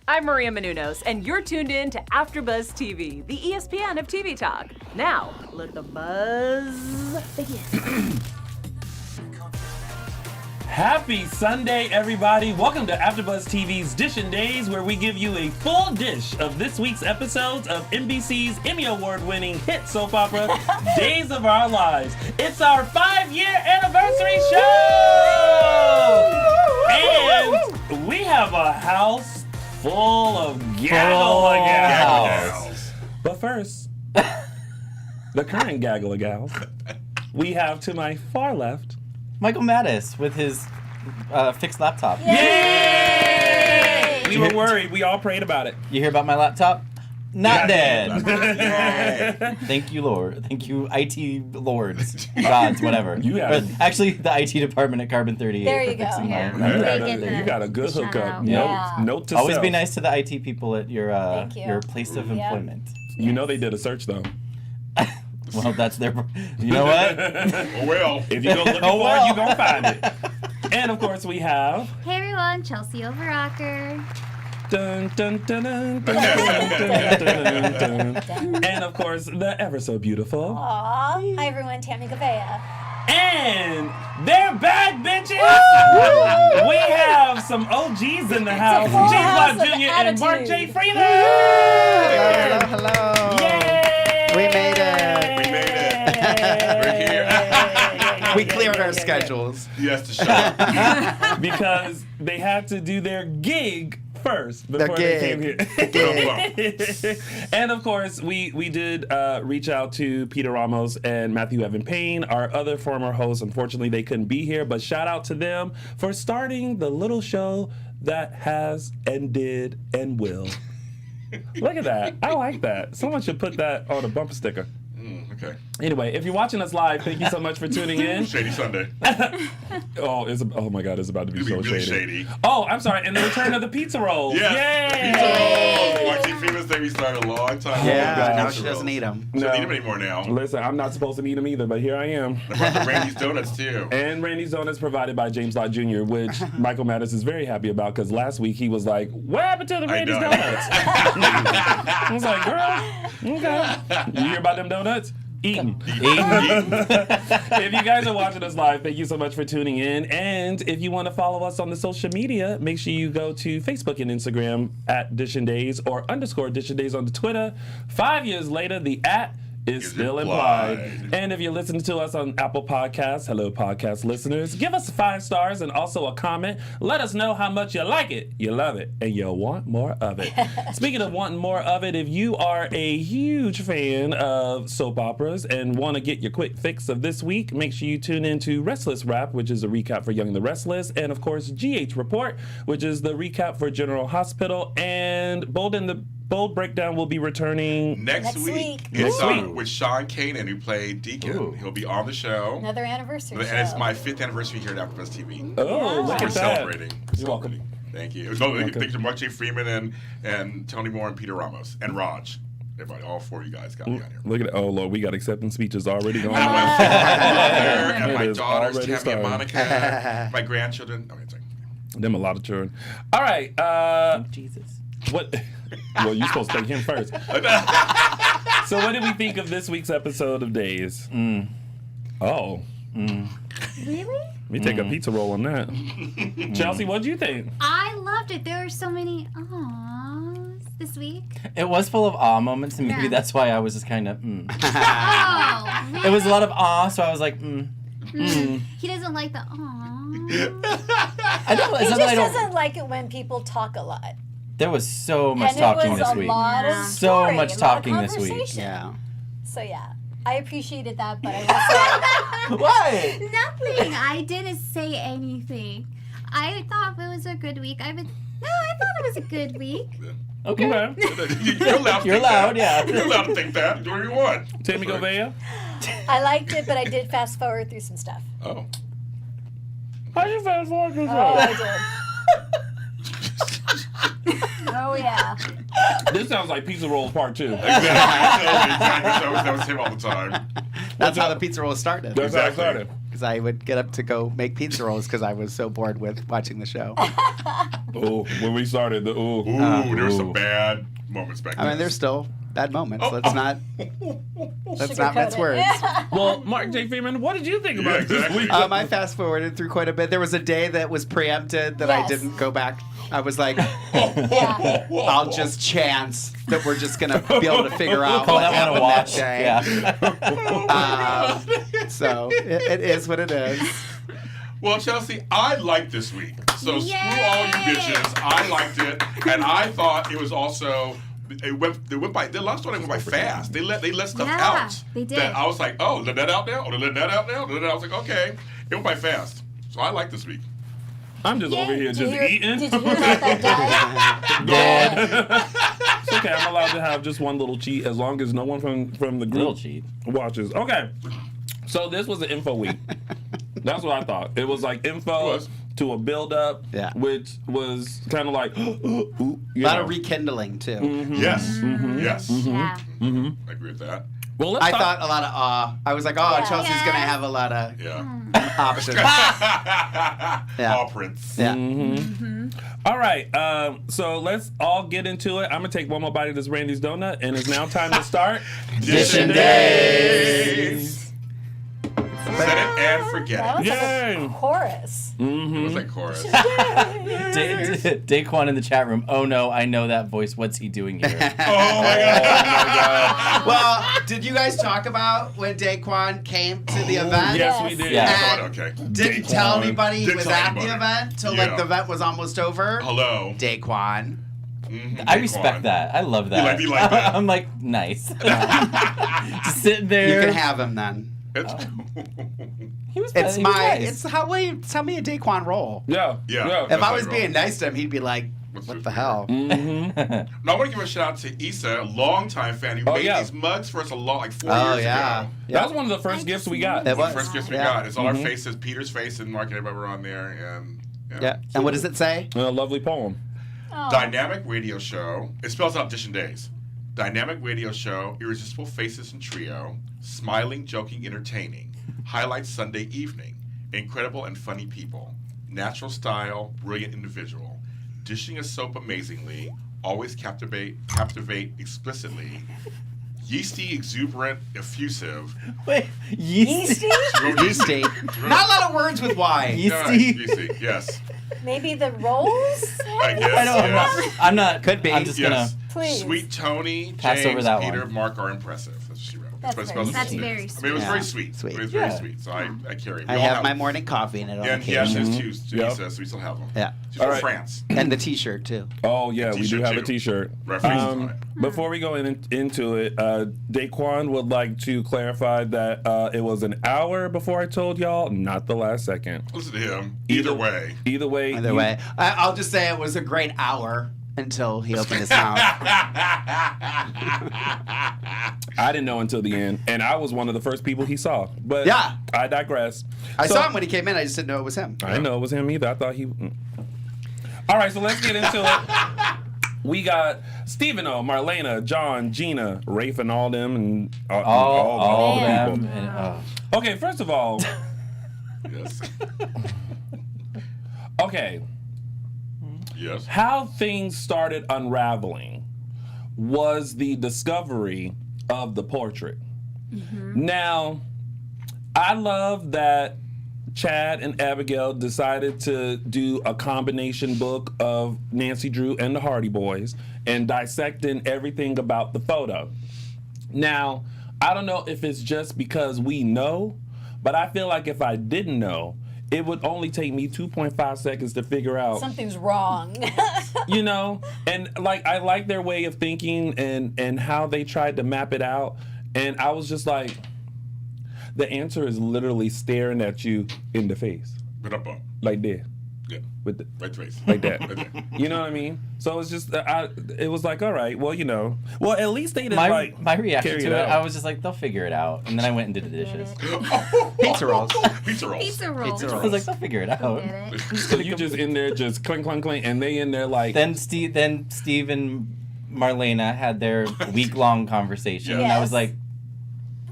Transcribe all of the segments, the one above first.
I'm Maria Menounos, and you're tuned in to AfterBuzz TV, the ESPN of TV talk. Now, let the buzz begin. Happy Sunday, everybody. Welcome to AfterBuzz TV's DISHIN Days, where we give you a full dish of this week's episodes of NBC's Emmy Award-winning hit soap opera, Days of Our Lives. It's our 5-year anniversary show! And we have a house full of gaggle of gals. But first, the current gaggle of gals, we have to my far left, Michael Mattis with his fixed laptop. Yay! We were worried. We all prayed about it. You hear about my laptop? Not dead. Thank you, Lord. Thank you, IT lords, gods, whatever. Actually, the IT department at Carbon 38. There you go. You got a good hookup. Note to Always self. be nice to the IT people at your place of employment. You know they did a search though. Well, that's their. You know what? Oh well. If you go looking for it, you gonna find it. And of course we have. Hey everyone, Chelsie Overocker. Dun, dun, dun, dun, dun, dun, dun, dun, dun. And of course the ever so beautiful. Aw. Hi everyone, Tami Goveia. And they're back, bitches! We have some OGs in the house. James Lott Jr. and Mark J. Freeman! Hello. Yay! We made it. We're here. We cleared our schedules. Yes, to show. Because they had to do their gig first before they came here. And of course, we did reach out to Peter Ramos and Matthew Evan Payne, our other former hosts. Unfortunately, they couldn't be here, but shout out to them for starting the little show that has and did and will. Look at that. I like that. Someone should put that on a bumper sticker. Okay. Anyway, if you're watching us live, thank you so much for tuning in. Shady Sunday. Oh my God, it's about to be It'll so be really shady. Oh, I'm sorry, and the return of the pizza rolls. Yes, Yay! the pizza rolls. Like Freeman's Day, we started a long time ago. Yeah, now Pizza she doesn't rolls. eat them. She doesn't eat them anymore now. Listen, I'm not supposed to eat them either, but here I am. I brought the Randy's Donuts too. And Randy's Donuts provided by James Lott Jr., which Michael Mattis is very happy about because last week he was like, what happened to the Randy's Donuts? I was like, girl, okay. You hear about them donuts? Eating. If you guys are watching us live, thank you so much for tuning in. And if you want to follow us on the social media, make sure you go to Facebook and Instagram at DISHIN Days or _ DISHIN Days on the Twitter. 5 years later, the @ is still implied. And if you're listening to us on Apple Podcasts, hello podcast listeners, give us 5 stars and also a comment. Let us know how much you like it, you love it, and you want more of it. Speaking of wanting more of it, if you are a huge fan of soap operas and want to get your quick fix of this week, make sure you tune into Restless Wrap, which is a recap for Young and the Restless, and of course GH Report, which is the recap for General Hospital, and Bold Breakdown will be returning Next week. It's with Sean Kanan, who played Deacon. Ooh. He'll be on the show. Another anniversary show. And it's my 5th anniversary here at AfterBuzz TV. Oh, look We're at that. celebrating. You're welcome. Thank you. Thanks to Mark J. Freeman and Tony Moore and Peter Ramos and Raj. Everybody, all 4 of you guys got me on here. Look at it. Oh, Lord, we got acceptance speeches already going on. And my mother and It my is daughters, already Tammy started. and Monica, my grandchildren. Oh, sorry. Them a lot of children. All right. Jesus. What? Well, you're supposed to thank him first. So what did we think of this week's episode of Days? Oh. Really? We take a pizza roll on that. Chelsie, what'd you think? I loved it. There were so many ahs this week. It was full of awe moments, and maybe Yeah. that's why I was just kind of. Oh, man. It was a lot of awe, so I was like, He doesn't like the aw. I don't. He It's just not that I don't. doesn't like it when people talk a lot. There was so much And talking it was this a week. lot of Yeah. So story, much a lot of talking this week. conversation. Yeah. So yeah, I appreciated that, but I will say, What? Nothing. I didn't say anything. I thought it was a good week. I thought it was a good week. Okay. You're allowed to You're think allowed, that. yeah. You're allowed to think that. Do whatever you want. Tami Goveia? I liked it, but I did fast forward through some stuff. Oh. How'd you fast forward this Oh, I did. Oh yeah. This sounds like Pizza Roll Part 2. Exactly. That was him all the time. That's how the pizza roll started. That's how it started. because I would get up to go make pizza rolls because I was so bored with watching the show. Oh, when we started, there were some bad moments back then. I mean, there's still bad moments. Let's not mince words. Well, Mark J. Freeman, what did you think about it this week? I fast forwarded through quite a bit. There was a day that was preempted that I Yes. didn't go back. I was like, I'll just chance that we're just gonna be able to figure out Call what that happened one a that watch. day. Yeah. So it is what it is. Well, Chelsea, I liked this week. So screw all you bitches. I liked it, and I thought it was also. They went by. The last one went by fast. They let stuff out. They did. That I was like, oh, let that out now. Oh, they let that out now. I was like, okay. It went by fast. So I like this week. I'm just over here just eating. Did you hear about that Dead. It's okay. I'm allowed to have just one little cheat as long as no one from the Little group cheat. watches. Okay. So this was an info week. That's what I thought. It was like info to a build up, which was kind of like A lot of rekindling too. Mm-hmm. Yes. Mm-hmm. Yes. Yeah. Mm-hmm. I agree with that. Well, I thought a lot of awe. I was like, Chelsea's gonna have a lot of options. All Prince. Yeah. Mm-hmm. All right, so let's all get into it. I'm gonna take one more bite of this Randy's donut, and it's now time to start Dishin Days. Set it and forget That was it. like a chorus. Mm-hmm. It was like chorus. Daquan in the chat room. Oh no, I know that voice. What's he doing here? Oh my god. Well, did you guys talk about when Daquan came to the event? Yes, we did. Yeah. And Okay. didn't tell anybody he Didn't was tell at anybody. the event till Yeah. like the event was almost over. Hello. Daquan. Mm-hmm. I respect that. I love that. You like that? I'm like, nice. Just sitting there. You can have him then. He was. It's he was my. nice. It's how we. It's how me and Daquan roll. Yeah. If I was being nice to him, he'd be like, "What the hell?" Mm-hmm. Now I want to give a shout out to Issa, a longtime fan who made these mugs for us like 4 years ago. That was one of the first gifts we got. It One of was. the first gifts we got. It's all our faces, Peter's face, and Mark and everybody were on there. And Yeah. And what does it say? A lovely poem. Dynamic radio show. It spells out Dishin Days. Dynamic radio show, irresistible faces and trio, smiling, joking, entertaining, highlights Sunday evening, incredible and funny people, natural style, brilliant individual, dishing a soap amazingly, always captivate explicitly, yeasty, exuberant, effusive. Wait, yeasty? Yeasty. Not a lot of words with Y. Yeasty, yes. Maybe the rolls? I guess, I know. I'm not. Could be. I'm just gonna. Please. Sweet Tony, Pass James, over that Peter, one. Mark are impressive. That's what she wrote. That's what it very spells sweet. out. That's very I mean, it was sweet. very Yeah. sweet. Sweet. It was very Yeah. sweet. So I carry it. We I all have my morning coffee in it on And yes, occasion. there's two. Yep. So we still have them. Yeah. She's All from right. France. And the T-shirt too. Oh yeah, we do T-shirt, have a too. T-shirt. References on it. Before we go into it, Daquan would like to clarify that it was an hour before I told y'all, not the last second. Listen to him. Either way. Either way. Either way, I'll just say it was a great hour until he opened his mouth. I didn't know until the end, and I was one of the first people he saw. But Yeah. I digress. I So- saw him when he came in. I just didn't know it was him. I didn't know it was him either. I thought he. All right, so let's get into it. We got Stephen O, Marlena, John, Gina, Rafe, and all them, and All the them. people. And, Okay, first of all, Yes. okay, Yes. how things started unraveling was the discovery of the portrait. Now, I love that Chad and Abigail decided to do a combination book of Nancy Drew and the Hardy Boys and dissecting everything about the photo. Now, I don't know if it's just because we know, but I feel like if I didn't know, it would only take me 2.5 seconds to figure out, Something's wrong. you know? And like I like their way of thinking and how they tried to map it out. And I was just like, the answer is literally staring at you in the face. Put up. Like this. Yeah. With the, Right face. like that. Right there. You know what I mean? So it's just, it was like, all right, well, you know. Well, at least they didn't my reaction carry to it it, out. I was just like, they'll figure it out. And then I went and did the dishes. Pizza rolls. Pizza rolls. Pizza roll. Pizza I rolls. was like, they'll figure it out. Get it. So you just in there just clink, clink, clink, and they in there like, Then Steve and Marlena had their week-long conversation, and I was Yes. like,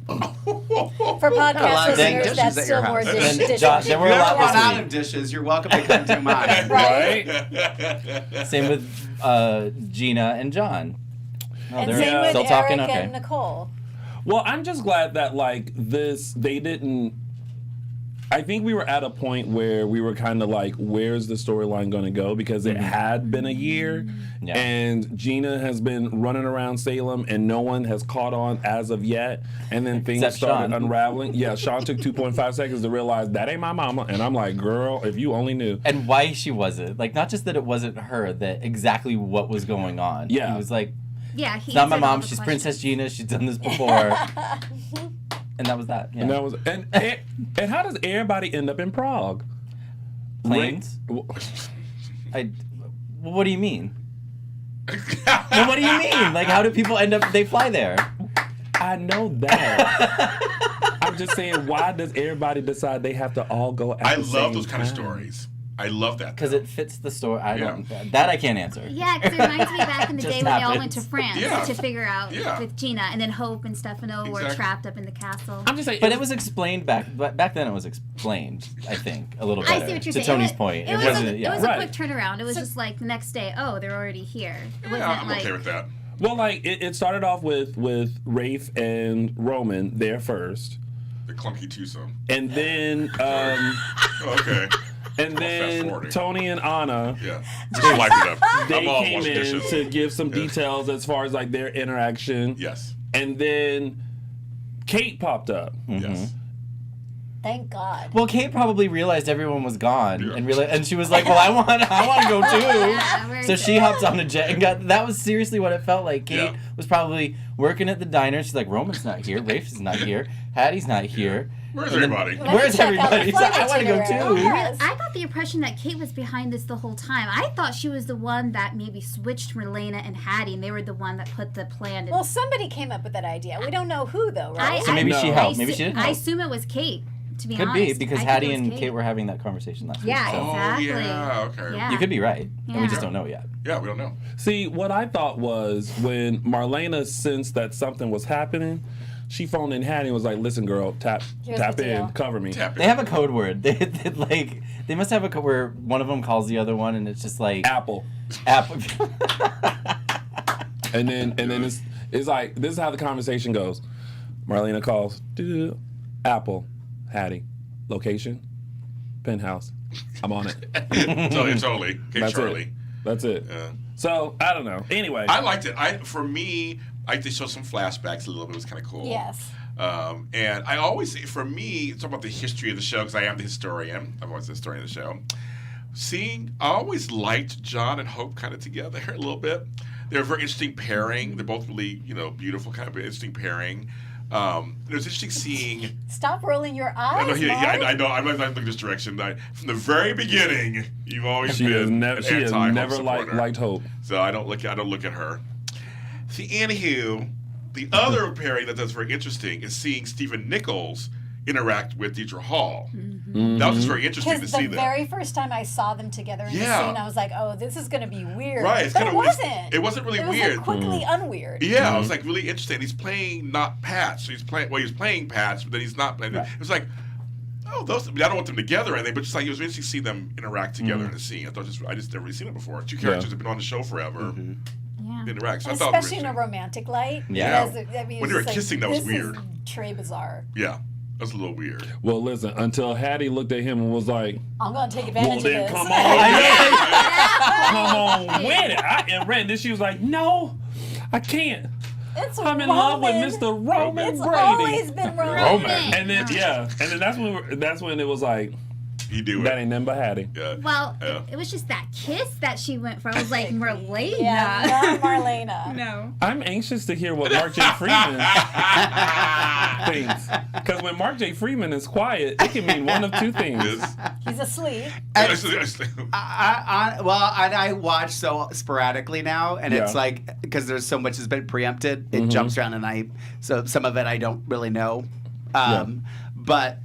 For For podcast of listeners, dishes that's at still your more house. Then dishes. John, there were If a you lot ever run this out week. of dishes, you're welcome to come to mine. Right? Same with Gina and John. Oh, And they're same with still Eric talking. Okay. and Nicole. Well, I'm just glad that like they didn't. I think we were at a point where we were kind of like, where's the storyline going to go? Because it had been a year, Yeah. and Gina has been running around Salem, and no one has caught on as of yet. And then things Except started Sean. unraveling. Yeah, Sean took 2.5 seconds to realize that ain't my mama, and I'm like, girl, if you only knew. And why she wasn't. Like, not just that it wasn't her, that exactly what was going on. Yeah. He was like, Yeah, he it's not my answered all mom, the she's questions. Princess Gina, she's done this before. And that was that. Yeah. And that was and how does everybody end up in Prague? Planes? Well, What do you mean? No, what do you mean? Like, how do people end up, they fly there? I know that. I'm just saying, why does everybody decide they have to all go at I the love same those kind of time? stories. I love that. Because it fits the story. I Yeah. don't, that I can't answer. Yeah, because it reminds me back in the Just day when they all went to happens. France Yeah. to figure out Yeah. with Gina, and then Hope and Stefano were Exactly. trapped up in the castle. I'm just saying, But it was explained back then it was explained, I think, a little I better. see what you're to saying. Tony's It- point. It was, wasn't, a, yeah. it was Right. a quick turnaround. It was just like the next day, oh, they're already here. It wasn't Yeah, I'm like, okay with that. well, like it started off with Rafe and Roman there first, The clunky twosome. and then Okay. and then fast-forwarding. Tony and Anna. Yeah. Just light it up. They I'm all came washing in dishes. to give some Yeah. details as far as like their interaction. Yes. And then Kate popped up. Yes. Thank God. Well, Kate probably realized everyone was gone, Yeah. and she was like, "Well, I want to go too." Yeah, where's So it? she hopped on a jet and got. That was seriously what it felt like. Kate Yeah. was probably working at the diner. She's like, "Roman's not here. Rafe's not here. Hattie's not here. Where's And then- everybody? Let me Where's check out the everybody?" So flight I want to go itinerary. too. Yes. I got the impression that Kate was behind this the whole time. I thought she was the one that maybe switched Marlena and Hattie, and they were the one that put the plan. Well, somebody came up with that idea. We don't know who, though, right? So maybe she No. helped. Maybe she didn't I help. assume it was Kate. To be Could honest, be because I think Hattie it was and Kate were having that conversation last Yeah, week. So exactly. Oh, yeah. Okay. Yeah. you could be right, and we Yeah. just don't know yet. Yeah, we don't know. See, what I thought was when Marlena sensed that something was happening, she phoned in Hattie and was like, "Listen, girl, tap Here's in, the deal. cover me." Tap They it. have a code word. They must have a code where one of them calls the other one, and it's just like Apple. Apple. And then it's like, this is how the conversation goes. Marlena calls, "Doo-doo-doo. Apple, Hattie, location, penthouse. I'm on it." Totally. Kate That's Charlie. it. That's it. Yeah. So I don't know. Anyway, I liked it. For me, I like to show some flashbacks a little bit. It was kind of cool. Yes. And I always, for me, talk about the history of the show because I am the historian. I'm always the historian of the show. I always liked John and Hope kind of together a little bit. They're a very interesting pairing. They're both really, beautiful, kind of interesting pairing. It was interesting seeing. Stop rolling your eyes. I know. I'm not looking this direction. From the very beginning, you've always she has been never an anti-Hope liked supporter. Hope. So I don't look at her. See, anywho, the other pairing that's very interesting is seeing Stephen Nichols interact with Deidre Hall. That was just very interesting to Because see the that. very first time I saw them together in Yeah. the scene, I was like, "Oh, this is going to be weird." Right, it's but kinda- it wasn't. it wasn't really it was weird. Like quickly unweird. Yeah, it was like really interesting. He's playing not Patch. So he's playing Patch, but then he's not playing. Right. It was like, oh, those. I don't want them together or anything, but just like it was interesting to see them interact together in the scene. I just never really seen it before. Two characters have been on the show forever. Yeah. Interact. So I And thought it was especially in a interesting. romantic light. Yeah. Because, I mean, When they it's were just kissing, that was this weird. Is Trey bizarre. Yeah, that was a little weird. Well, listen, until Hattie looked at him and was like, I'm going to take "Well, advantage of then this. come on, come on with it." And then she was like, "No, I can't. It's I'm in love with Roman. Mr. Roman It's Brady." always been Roman. And then that's when it was like, He do that it. ain't nothing but Hattie. Yeah. Well, Yeah. it was just that kiss that she went for. I was like, Marlena. Yeah, not Marlena. No. I'm anxious to hear what Mark J. Freeman thinks. Because when Mark J. Freeman is quiet, it can mean one of two things. He's asleep. I watch so sporadically now, and it's Yeah. like because there's so much has been preempted, it jumps around, and so some of it I don't really know. But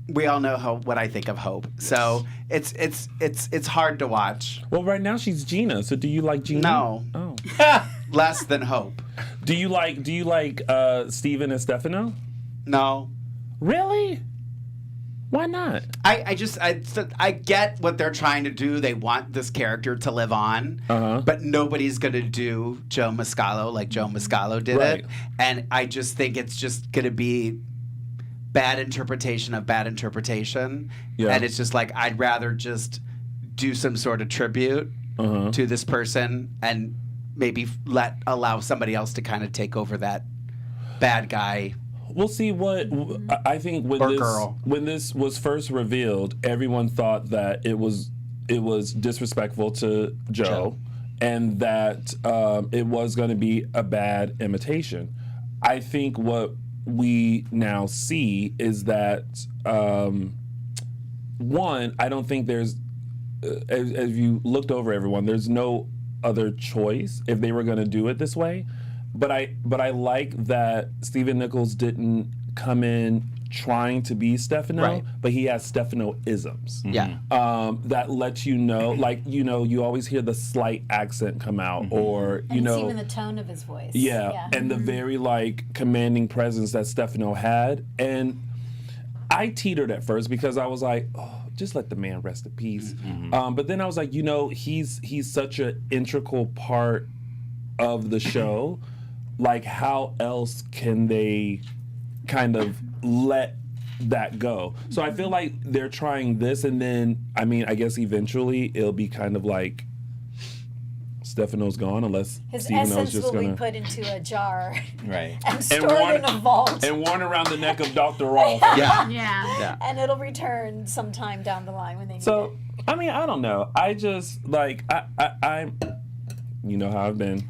we all know what I think of Hope, so it's hard to watch. Well, right now she's Gina. So do you like Gina? No. Oh. Less than Hope. Do you like Steven and Stefano? No. Really? Why not? I get what they're trying to do. They want this character to live on, but nobody's going to do Joe Mascalo like Joe Mascalo did it. And I just think it's just going to be bad interpretation of bad interpretation. Yeah. And it's just like, I'd rather just do some sort of tribute to this person and maybe allow somebody else to kind of take over that bad guy. We'll see what I think when this was first revealed, everyone thought that it was disrespectful to Joe. And that it was going to be a bad imitation. I think what we now see is that one, I don't think there's as you looked over everyone, there's no other choice if they were going to do it this way. But I like that Stephen Nichols didn't come in trying to be Stefano, but he has Stefano-isms. Yeah. That lets you know, like, you always hear the slight accent come out, or, and it's even the tone of his voice. Yeah. And the very, like, commanding presence that Stefano had. And I teetered at first because I was like, oh, just let the man rest in peace. But then I was like, he's such an integral part of the show. Like, how else can they kind of let that go? So I feel like they're trying this, and then, I mean, I guess eventually it'll be kind of like Stefano's gone, unless his Stefano's essence just will gonna be put into a jar, and stored in a vault, and worn around the neck of Dr. Rolf. Yeah. And it'll return sometime down the line when they need So, it. I mean, I don't know. I just, like, I'm, you know how I've been.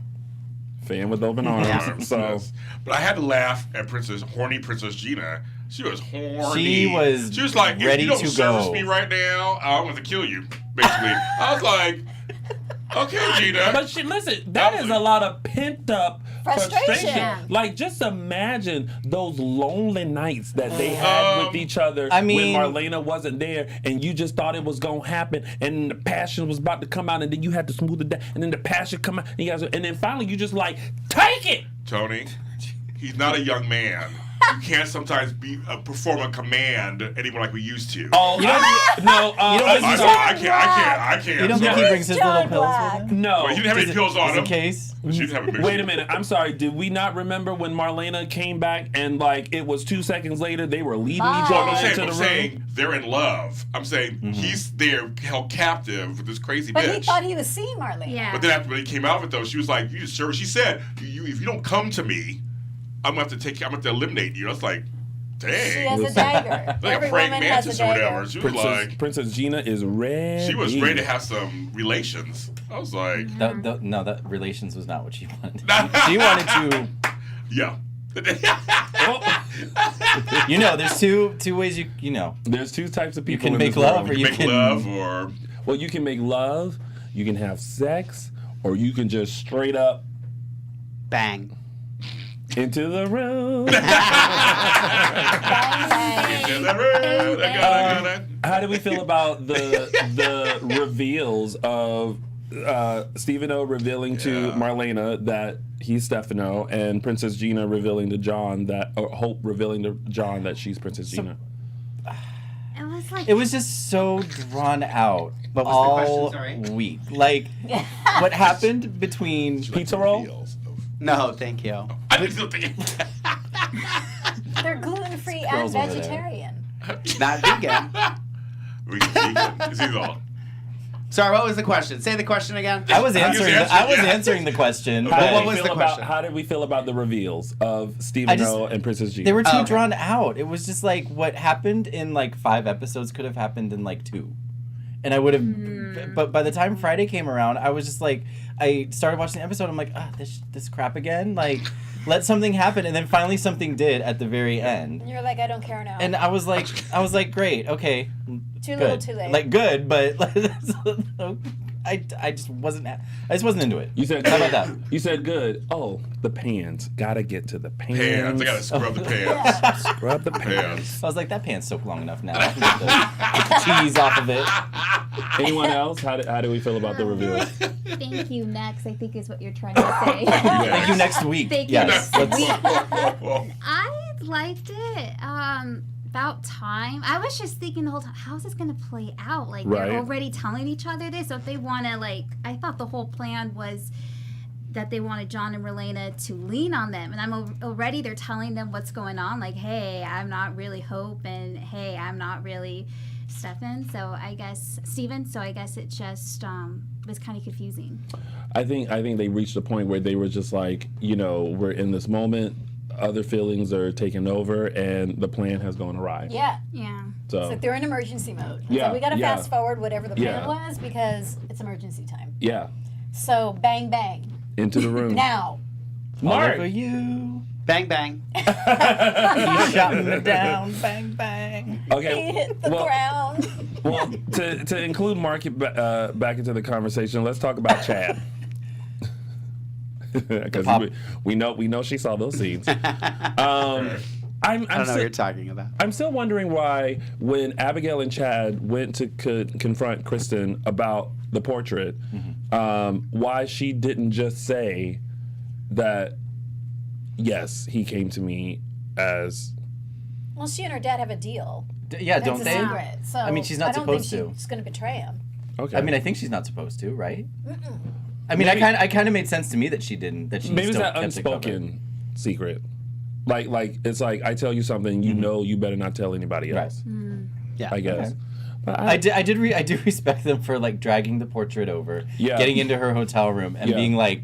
Fan with open arms. So, yes. But I had to laugh at horny Princess Gina. She was horny. She was like, ready if you don't to service go. me right now, I'm going to kill you, basically. I was like, okay, Gina. But listen, that is a lot of pent up frustration. Yeah. Like, just imagine those lonely nights that they had with each other when Marlena wasn't there, and you just thought it was gonna happen, and the passion was about to come out, and then you had to smooth it down, and then the passion come out, and then finally you just like, take it. Tony, he's not a young man. You can't sometimes perform a command anymore like we used to. Oh, I can't. You don't think he brings his little pills Black. with him? No. Well, he didn't have any pills on Just him. in case? She didn't have a Wait a minute. I'm sorry. Did we not remember when Marlena came back and, like, it was 2 seconds later they were leading each Well, other into I'm the saying room? they're in love. I'm saying he's there held captive with this crazy But bitch. he thought he was seeing Marlene. Yeah. But then after when he came out of it, though, she was like, "You serve." She said, "If you don't come to me, I'm gonna have to eliminate you." I was like, "Dang." She has a dagger. Like Every a praying woman has a mantis or dagger. whatever. She was like, Princess Gina is ready. she was ready to have some relations. I was like, No, that relations was not what she wanted. She wanted to. yeah. There's two ways you know. There's two types of people. can in make this love world. or You you make can- love or Well, you can make love, you can have sex, or you can just straight up Bang. into the room. How do we feel about the reveals of Stefano revealing to Marlena that he's Stefano, and Princess Gina revealing to John or Hope revealing to John that she's Princess Gina? It was just so drawn out. What was the all question, sorry? week. Like, what happened between Pizza roll? No, thank you. I didn't still think They're gluten-free and Girls over there. vegetarian. Not vegan. Is he all? Sorry, what was the question? Say the question again. I was answering answering the question. How but did what we was feel the about- question? How did we feel about the reveals of Stefano and Princess Gina? They were too okay. drawn out. It was just like what happened in like 5 episodes could have happened in like 2. And I would have, but by the time Friday came around, I was just like, I started watching the episode. I'm like, this crap again. Like, let something happen, and then finally something did at the very end. And you're like, I don't care now. And I was like, great, okay. Too little, too late. Like good, but I just wasn't into it. You said How about that? You said good. Oh, the pans. Gotta get to the pans. Pants. I gotta scrub the pants. Scrub the pans. I was like, that pan's soaked long enough now. I can get the cheese off of it. Anyone else? How do we feel about the review? Thank you, next, I think is what you're trying to say. Thank you next week. Thank yes. you. Let's- I liked it. About time. I was just thinking the whole time, how's this going to play out? Like, Right. they're already telling each other this. So if they want to, like, I thought the whole plan was that they wanted John and Relena to lean on them. And already they're telling them what's going on. Like, hey, I'm not really Hope. And, hey, I'm not really Steven. So I guess it just was kind of confusing. I think they reached a point where they were just like, we're in this moment. Other feelings are taking over, and the plan has gone awry. Yeah. Yeah. So It's like they're in emergency mode. It's Yeah, like we got to yeah. fast forward whatever the plan Yeah. was because it's emergency time. yeah, So bang bang. into the room. Now. All Mark. over you. Bang, bang. You shot me down. Bang, bang. He Okay. hit the ground. Well, to include Mark back into the conversation, let's talk about Chad. Because we know she saw those scenes. I don't know what you're talking about. I'm still wondering why, when Abigail and Chad went to confront Kristen about the portrait, why she didn't just say that, yes, he came to me as... Well, she and her dad have a deal. Yeah, That's don't a they? secret. So I mean, she's not supposed I don't to. think she's going to betray him. Okay. I mean, I think she's not supposed to, right? I mean, I kind of made sense to me that she didn't. That she maybe it's still that kept it covered. unspoken secret. Like it's like, I tell you something, you know you better not tell anybody else. Yeah. I guess. Okay. But I do respect them for like dragging the portrait over, Yeah. getting into her hotel room, and Yeah. being like,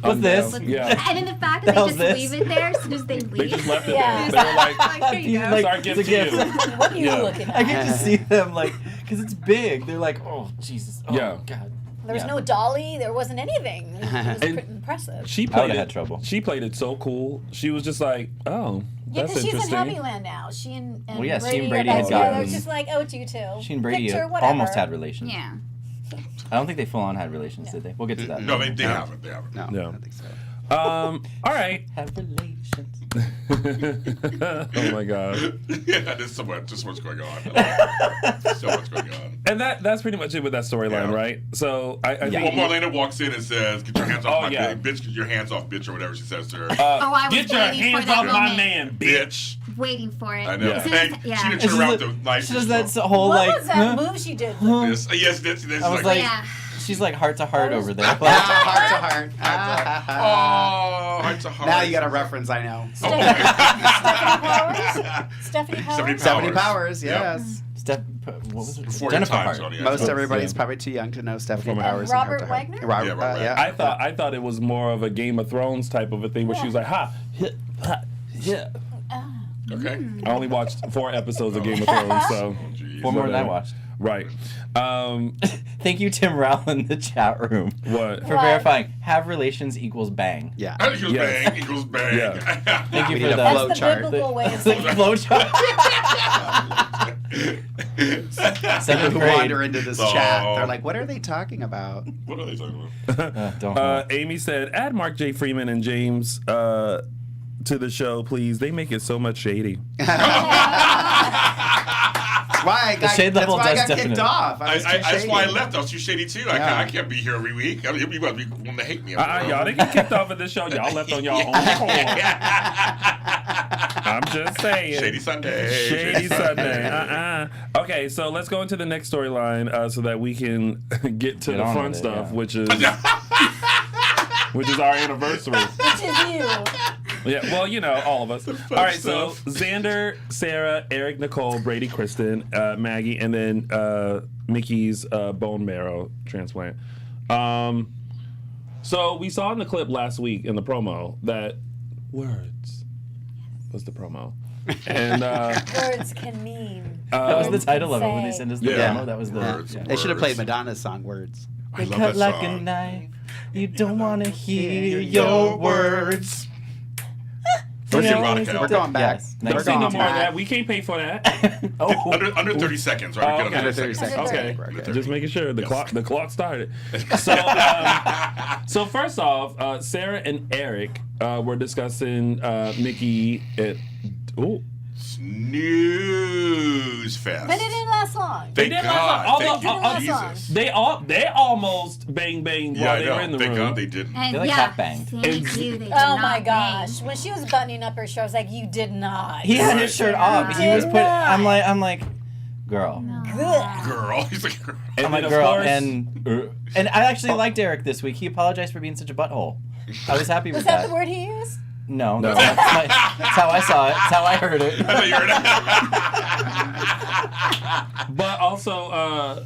"What's this?" Yeah. And then the fact that The they just hell's leave this? it there as soon as they They leave. just left it Yeah. there. They were like, Here you go. Like, sorry, it's gift a to you. gift. What are you Yeah. looking at? I get to see them like, because it's big. They're like, "Oh Jesus, oh Yeah. God." There was Yeah. no dolly. There wasn't anything. It was And- pretty impressive. She I played would've it. had trouble. She played it so cool. She was just like, oh, Yeah, that's because she's in interesting. Happy Land now. She and Well, yeah, she Brady and Brady are had back together. gotten- It's just like, oh, it's you two. She and Brady Picture, whatever. almost had relations. Yeah. I don't think they full on had relations, did they? We'll get to that. No, they haven't. They haven't. No, No. I don't think so. All right. Have relations. Oh my god. Yeah, there's so much going on. So much going on. And that's pretty much it with that storyline, Yeah. right? So I Well, think Marlena walks in and says, "Get your hands off Oh, my yeah. bitch! Get your hands off, bitch!" or whatever she says to her. I was get your waiting for hands that off my moment. man, bitch. Bitch! Waiting for it. I know. Yeah. As soon Hey, as- she yeah. didn't turn around with the knife. She does that whole What like. was that move she did? Yes, this I was like, Yeah. she's like heart to heart over there. Heart to heart. Oh, heart to heart. Now you got a reference, I know. Stephanie Powers? 70 Powers, yes. What was it? Before Jennifer your time, Hart. Tony. Yeah. Most everybody's Yeah. probably too young to know Stephanie And Powers. Robert and Heart to Wagner? Heart. Yeah, Robert Yeah. I thought it was more of a Game of Thrones type of a thing where she was like, ha, hit, ha, yeah. Okay. I only watched 4 episodes of Game of Thrones, so Oh, geez. 4 more than I watched. right. Thank you, Tim Rowell, in the chat room What? for What? verifying. Have relations equals bang. Yeah. Equals Yes. bang, equals bang. Yeah. Thank you We for need a the flow That's the chart. biblical way of the saying it. flow chart. Seventh Who grade. wander into this Oh. chat? They're like, what are they talking about? What are they talking about? Don't Amy said, add Mark J. Freeman and James to the show, please. They make it so much shady. Why? The shade level that's why I does got kicked definitely- off. I was too That's why I shady. left. I was too shady too. Yeah. I can't be here every week. I mean, you must be wanting to hate me. Y'all didn't get kicked off of this show. Y'all left on y'all own accord. I'm just saying. Shady Sunday. Shady Sunday. Okay, so let's go into the next storyline so that we can get to Get the on fun with it, stuff, yeah. which is our anniversary. Which is you. Yeah, well, all of us. All right, so stuff. Xander, Sarah, Eric, Nicole, Brady, Kristen, Maggie, and then Mickey's bone marrow transplant. So we saw in the clip last week in the promo that words was the promo. And Words can mean. That was the Words title can of it when they say. sent us the Yeah. demo. That was the. Words. Yeah. They should have played Words. Madonna's song Words. I They love cut that like song. a knife. You don't want to hear your words. Chelsie Yeah. Overocker. We're going back. Yes. Don't We're see no going more of back. that. We can't pay for that. Under 30 seconds, right? Oh, We okay. get Under 30 seconds. Okay, Under 30. just making sure the Yes. clock started. So first off, Sarah and Eric were discussing Mickey. Snooze fest. But it didn't last long. Thank didn't God. last long. Thank Although- you, Jesus. They almost banged Yeah, while I they know. were in the Thank room. God they didn't. And They like yeah, cat banged. thank you. They did Oh not my bang. gosh! When she was buttoning up her shirt, I was like, "You did not." He had Right. his shirt off. He was put. I'm like, girl. Good. Girl. He's like, girl. And I'm then, like, of girl, course, and I actually liked Eric this week. He apologized for being such a butthole. I was happy Was with that the word he used? No, that's how I saw it. That's how I heard it. I thought you heard it. but also,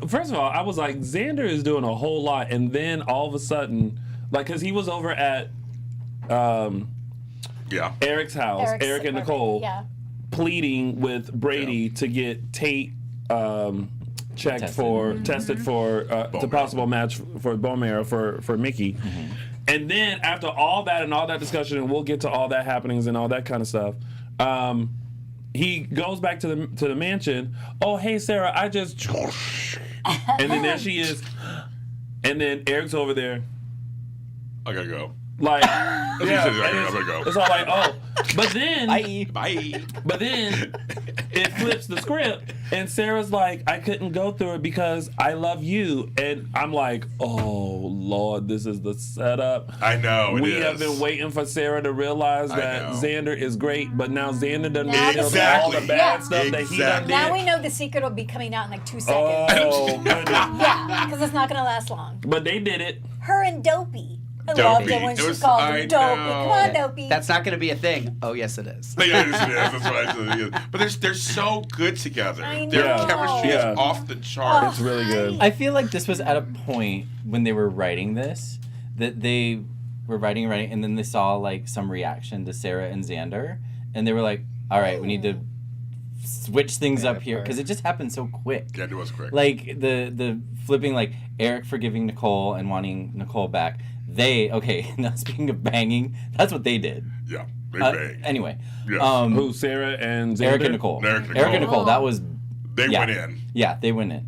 first of all, I was like, Xander is doing a whole lot, and then all of a sudden, like, because he was over at Yeah. Eric's house, Eric's Eric and apartment. Nicole, Yeah. pleading with Brady to get Tate checked Tested. tested for to marrow. possible match for bone marrow for Mickey. And then after all that and all that discussion, and we'll get to all that happenings and all that kind of stuff, he goes back to the mansion. Oh, hey Sarah, I just and then there she is, and then Eric's over there. I gotta go. Like, That's what he said. and I'm gonna go. it's all like, oh, but then Bye. But then it flips the script, and Sarah's like, I couldn't go through it because I love you. And I'm like, oh, Lord, this is the setup. I know. We have been waiting for Sarah to realize I that know. Xander is great, but now Xander done Now revealed Exactly. all the bad Yeah. stuff that he done Exactly. did. Now we know the secret will be coming out in like 2 seconds. Oh, goodness. Yeah, because it's not gonna last long. But they did it. Her and Dopey. I Dopey. loved it when It she was- called I him Dopey. know. Come on, Dopey. That's not going to be a thing. Oh, yes, it is. Yeah, it is. That's what I said. But they're so good together. I Their know. chemistry Yeah. is off the charts. It's really good. I feel like this was at a point when they were writing this that they were writing, and then they saw like some reaction to Sarah and Xander, and they were like, "All right, we need to switch things up here," because it just happened so quick. Yeah, it was quick. Like the flipping, like Eric forgiving Nicole and wanting Nicole back. Now speaking of banging, that's what they did. Yeah, they banged. Anyway, Yes. Who, Sarah and Xander? Eric and Nicole. Eric and Eric and Nicole. Nicole. That was They yeah. went in. Yeah, they went in.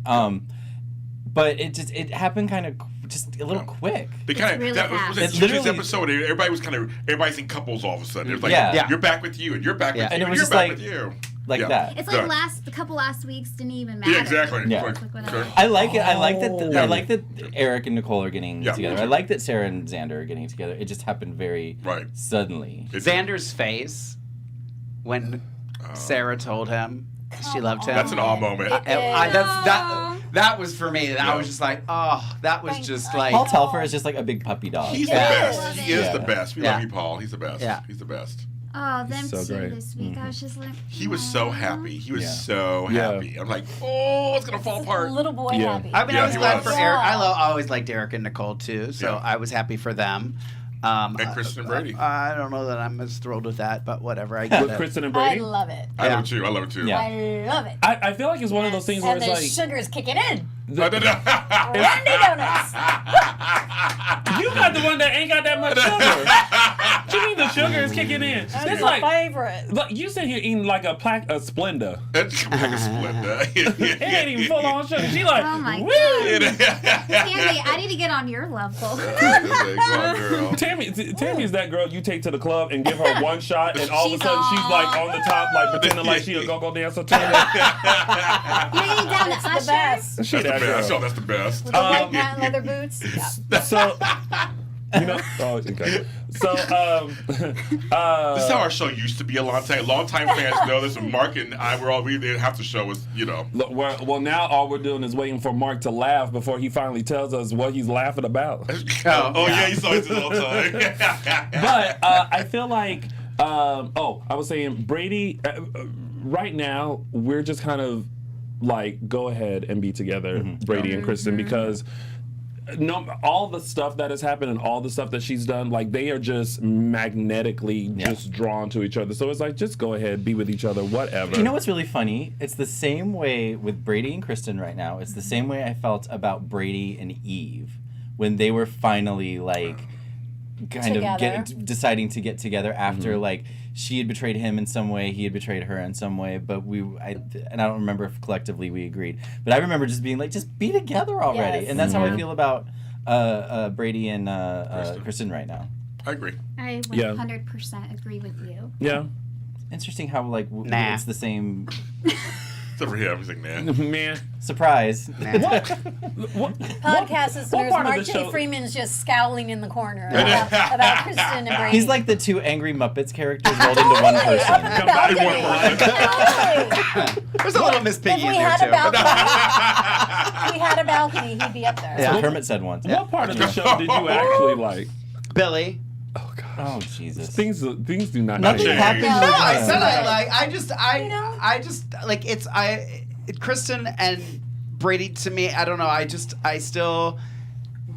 But it happened kind of just a little quick. They kind of really that was fast. it It Tuesday's literally- episode. Everybody's in couples all of a sudden. It was like, Yeah. you're back with you, and you're back Yeah. with And you, it and was you're just back like- with you. Like Yeah. that. It's like Good. the couple last weeks didn't even matter. Yeah, exactly. Yeah. It's like whatever. Sure. I like it. I like that. Yeah. I like that Eric and Nicole are getting Yeah, together. me I too. like that Sarah and Xander are getting together. It just happened very Right. suddenly. It- Xander's face when Sarah told him she loved him. That's an awe moment. That was for me. And I was just like, oh, that was just like. Paul Telfer is just like a big puppy dog. He's the Yeah. best. He is Yeah. the best. We Yeah. love you, Paul. He's the best. Yeah. He's the best. Oh, them So two great. this week. I was just like, He was so happy. He was Yeah. so Yeah. happy. I'm like, oh, it's gonna fall apart. Little boy Yeah. happy. I mean, Yeah, I was he glad was. for Yeah. Eric. I always liked Eric and Nicole too, so Yeah. I was happy for them. And Kristen Brady. I don't know that I'm as thrilled with that, but whatever. I get With it. Kristen and I Brady? love it. I love it too. I love it too. Yeah. I love it. I feel like it's one of those things where And it's the like... sugar's kicking in. No. Randy Donuts. You got the one that ain't got that much sugar. What you mean the sugar is kicking in? That's It's my like, favorite. look, you sit here eating like a Splenda. It's like a Splenda. It ain't even full on sugar. She like, oh my woo! god. Tammy, I need to get on your level. Girl. Tammy is that girl you take to the club and give her one shot, and all of a sudden she's like on the top, like pretending like she a go-go dancer. You're getting down to It's the Usher. best. She That's the that best. girl. Oh, that's the best. With the white patent leather boots. Yeah. So, you know, oh, okay. So, This is how our show used to be a long time. Long-time fans know this. And Mark and I were all we didn't have to show us, you know. look, well, now all we're doing is waiting for Mark to laugh before he finally tells us what he's laughing about. Oh yeah, he's always this all the time. But I feel like, I was saying Brady. Right now, we're just kind of like go ahead and be together, Brady and Kristen, because all the stuff that has happened and all the stuff that she's done, like they are just magnetically just drawn to each other. So it's like just go ahead, be with each other, whatever. You know what's really funny? It's the same way with Brady and Kristen right now. It's the same way I felt about Brady and Eve when they were finally like kind Together. of deciding to get together after like she had betrayed him in some way, he had betrayed her in some way, but I don't remember if collectively we agreed. But I remember just being like, just be together already. Yes. And that's how I feel about Brady and Kristen right now. I agree. I Yeah. 100% agree with you. Yeah. Interesting how like Nah. it's the same Except for him, he's like, nah. Man. surprise. Podcast listeners, part of Mark the J. show- Freeman's just scowling in the corner about Kristen and Brady. He's like the two angry Muppets characters rolled into one person. Up in the Combined balcony. one Totally. There's a little Miss If Piggy we in there had a too. balcony, if we had a balcony, he'd be up there. That's what Kermit said once. What part of the show did you actually like? Billy. Oh God. Oh Jesus. Things do not. Nothing change. happened. No, with, I said I Right. like. I just know? like it's Kristen and Brady to me. I don't know. I still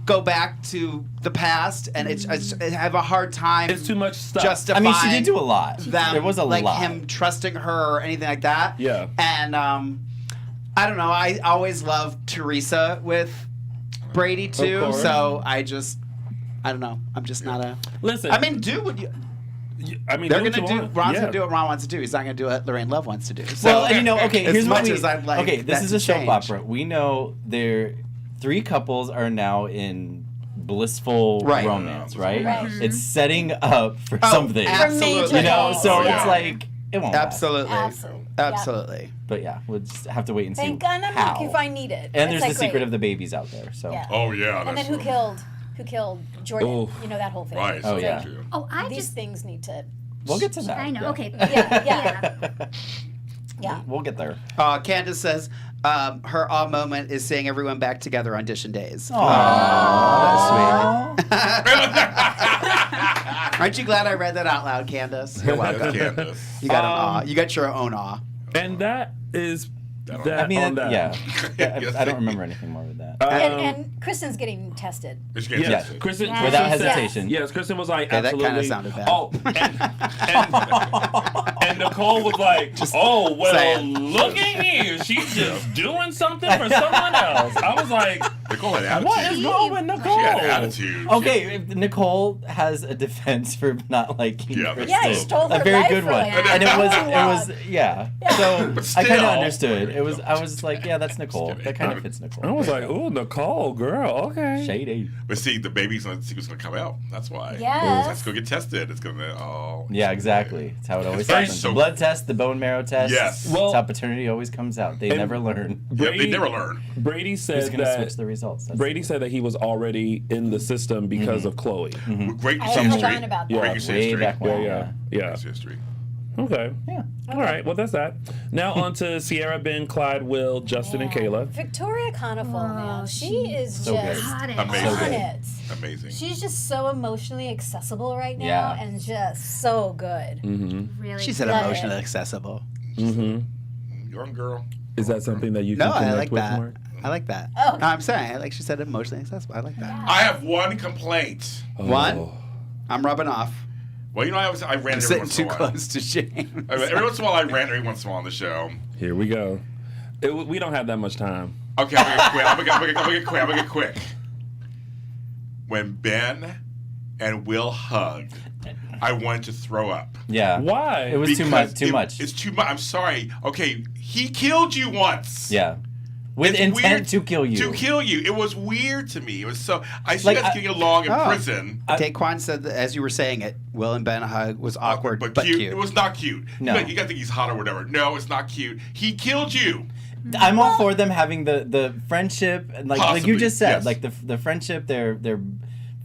go back to the past, and I have a hard time. It's too much stuff. I Justifying. mean, she did do a lot. them, There was a like lot. him trusting her or anything like that. Yeah. And I don't know. I always loved Teresa with Brady too. course. So I don't know. I'm just not a. Listen. I mean, do what you. I mean, They're what gonna you do. want. Ron's Yeah. gonna do what Ron wants to do. He's not gonna do what Lorraine Love wants to do. So, Well, and you know, okay, as here's what much we. as I'd like okay, this that is to a soap change. opera. We know there, 3 couples are now in blissful Right. romance, right? Right. It's setting up for Oh, something. absolutely. You know, so Oh, yeah. it's like it won't. last. Absolutely. Absolutely. Absolutely. But yeah, we'll just have to wait and see. Thank God I'm how. lucky if I need it. And It's there's like the secret great. of the babies out there. So Yeah. Oh, yeah. And then that's who true. killed Jordan? Oh. You know that whole thing. Right. Oh, so yeah. true. Oh, I These just. things need to. we'll get to that. I know. Yeah. Okay. Yeah. Yeah. We'll get there. Candace says her awe moment is seeing everyone back together on Dishin Days. Aww. Aren't you glad I read that out loud, Candace? You're welcome. That's Candace. You got an awe. You got your own awe. And that is That that I mean, on that. yeah. Yes, I don't remember anything more with that. And Kristen's getting tested. It's getting Yes, tested. Kristen. Yes. Without Kristen said- hesitation. Yes, Kristen was like, Okay, that absolutely. kinda sounded bad. Oh, and Nicole was like, oh, well, saying. look at you. She's just doing something for someone else. I was like, Nicole had attitude. what is wrong with Nicole? She had attitude. Okay, if Nicole has a defense for not liking Yeah, but Kristen. Yeah, he stole her a very life good for one, like and too long. it was yeah. So But I kind still. of understood. It was I was just like, yeah, that's Nicole. kidding. That kind of fits I Nicole. was like, ooh, Nicole, girl, okay. Shady. But see, the baby's gonna see what's gonna come out. That's why. Yes. Let's go get tested. It's gonna. Oh. Yeah, exactly. That's how it always Very happens. so- The blood test, the bone marrow test. Yes. Well- That's how paternity always comes out. They And- never learn. Yeah, they never learn. Brady Who's said going to that switch the results? That's Brady said that he was already in the system because of Chloe. Great I use had of forgotten history. about that. Yeah. Great use of way history. back Yeah, when. yeah. Use of history. Okay. Yeah. All right. Well, that's that. Now on to Sierra, Ben, Clyde, Will, Justin, and Kayla. Victoria Conifal, man. She is So good. just Got it. Amazing. on it. Amazing. She's just so emotionally accessible right now Yeah. and just so good. Really. She said Love emotionally it. accessible. Young girl. Is that something that you No, can I connect like with that. more? I like that. Oh. No, I'm saying, like she said, emotionally accessible. I like that. I have one complaint. One, Oh. I'm rubbing off. Well, you know, I rant I'm every sitting once too in a while. close to James. Every once in a while, I rant every once in a while on the show. Here we go. We don't have that much time. Okay, I'm gonna get quick. When Ben and Will hugged, I wanted to throw up. Yeah. Why? It was too much. Too much. It's too much. I'm sorry. Okay, he killed you once. Yeah. With It's intent weird to kill you. To kill you. It was weird to me. It was so. I see Like, you guys getting along in Oh. prison. Daquan said that as you were saying it, Will and Ben hug was awkward but cute. It was not cute. No. You gotta think he's hot or whatever. No, it's not cute. He killed you. I'm all for them having the friendship, and like you Possibly, just said, yes. like the friendship, their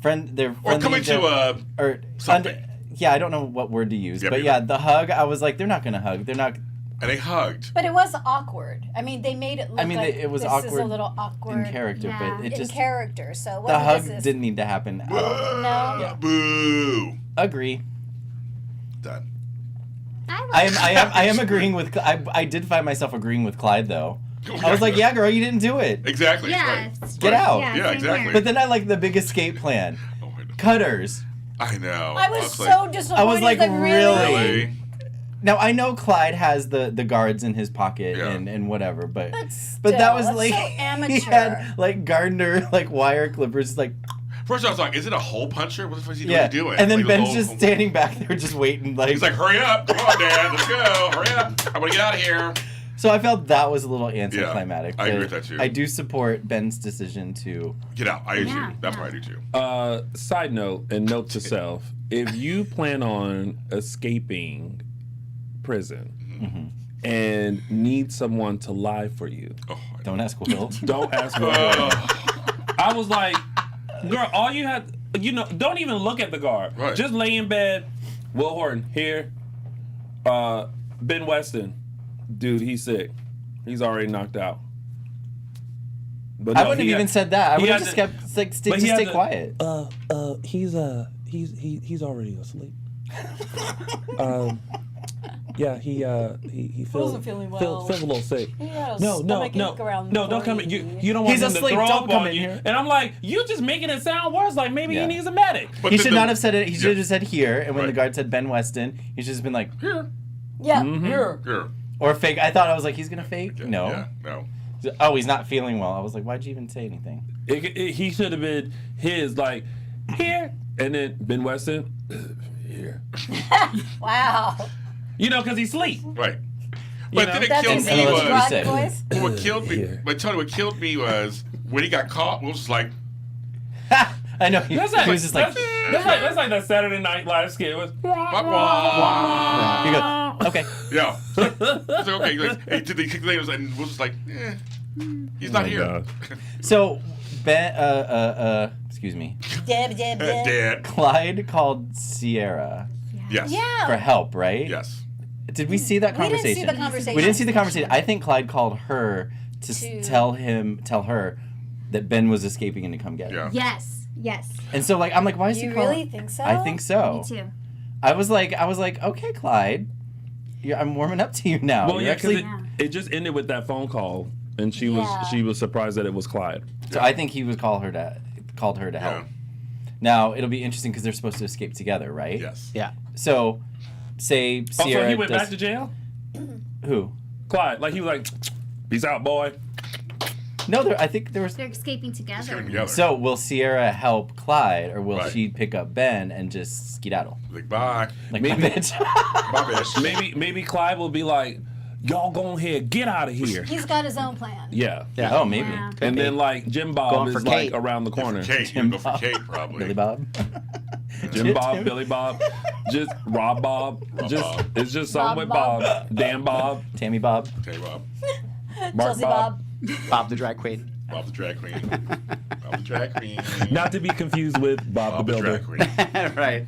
friendly, Or coming to or something. yeah, I don't know what word to use, Yeah, but me yeah, neither. the hug. I was like, they're not gonna hug. They're not. and they hugged. But it was awkward. I mean, they made it look like it was this is a awkward little awkward in character, Yeah. but it in just character. So the what hug is this? didn't need to happen. No. Yeah. Boo. Agree. Done. I am agreeing with. I did find myself agreeing with Clyde though. I was like, yeah, girl, you didn't do it. Exactly. Yeah. Right. it's- Get out. Yeah, Yeah, same exactly. here. But then I like the big escape plan. Oh, I know. Cutters. I know. I was like, so disappointed. I was like, really? really? Now I know Clyde has the guards in his pocket Yeah. and whatever, but But that still, was that's like so he amateur. had like Gardner like wire clippers like First, I was like, "Is it a hole puncher? What the fuck is he Yeah. doing?" And then Like, Ben's the just whole- standing back there, just waiting. Like He's like, "Hurry up! Come on, Dad, let's go! Hurry up! I'm gonna get out of here." So I felt that was a little anticlimactic. I agree but with that, too. I do support Ben's decision to. Get out! I do Yeah. too. That's what I do too. Side note and note to self: if you plan on escaping prison and need someone to lie for you, Don't ask Will. don't ask me. I was like, girl, all you had, don't even look at the guard. Right. Just lay in bed. Will Horton here. Ben Weston, dude, he's sick. He's already knocked out. But I no, wouldn't he have even had- said that. I he would have had just to- kept like but he stay had to- quiet. He's already asleep. Yeah, he feels Wasn't feeling well. feels a little sick. He had a No, stomach ache around don't come in. You don't want He's him asleep, to throw don't up come on in you. here. And I'm like, you just making it sound worse. Like maybe Yeah. he needs a medic. But He then should not have said it. He should have Yeah. just said here. And when the Right. guard said Ben Weston, he should have just been like, Here, Yeah, Mm-hmm. here. here. or fake. I thought I was like, he's gonna fake. No. Yeah, no. Oh, he's not feeling well. I was like, why'd you even say anything? He should have been his like here, and then Ben Weston here. Wow. Because he's asleep. Right. But then it That's killed his me Unless was you rock said- voice. what killed me. Yeah. But Tony, what killed me was when he got caught. Will was just like, I know. He That's like, was just like, that's like that Saturday Night Live skit. It was, wah, wah. you go, okay. Yeah. It's like, okay. Like, hey, to the thing and Will was just like, he's not my here. God. So Ben, excuse me, Deb. Dead. Clyde called Sierra Yes. Yeah. for help, right? Yes. Did we see that We didn't conversation? see the conversation. We didn't see the conversation. I think Clyde called her to tell her that Ben was escaping and to come get him. Yeah. Yes. And so I'm like, why is You he calling? really think so? I think so. Me too. I was like, okay, Clyde, I'm warming up to you now. Well, You're yeah, because actually. it just ended with that phone call, and she Yeah. was surprised that it was Clyde. So I think he was called her to help. Yeah. Now it'll be interesting because they're supposed to escape together, right? Yes. Yeah. So, say Sierra. Also, he went does- back to jail. Who? Clyde, like he was like, "Peace out, boy." No, I think there was. They're escaping together. Escaping together. So will Sierra help Clyde, or will Right. she pick up Ben and just skedaddle? Like, bye. Like Maybe- my bitch. Bye, bitch. Maybe Clyde will be like, "Y'all go ahead, get out of here." He's got his own plan. Yeah. Yeah. Oh, maybe. Yeah. And then like Jim Bob Going is for like Kate. around the corner. Kate. You go for Kate, probably. Billy Bob. Jim Bob, Billy Bob, just Rob Bob, Bob. it's just something with Bob, Dan Bob, Tammy Bob. Hey, Bob. Mark Chelsea Bob. Bob the drag queen. Bob the drag queen. Bob the drag queen. Not to be confused with Bob, Bob the the Builder. drag queen. Right.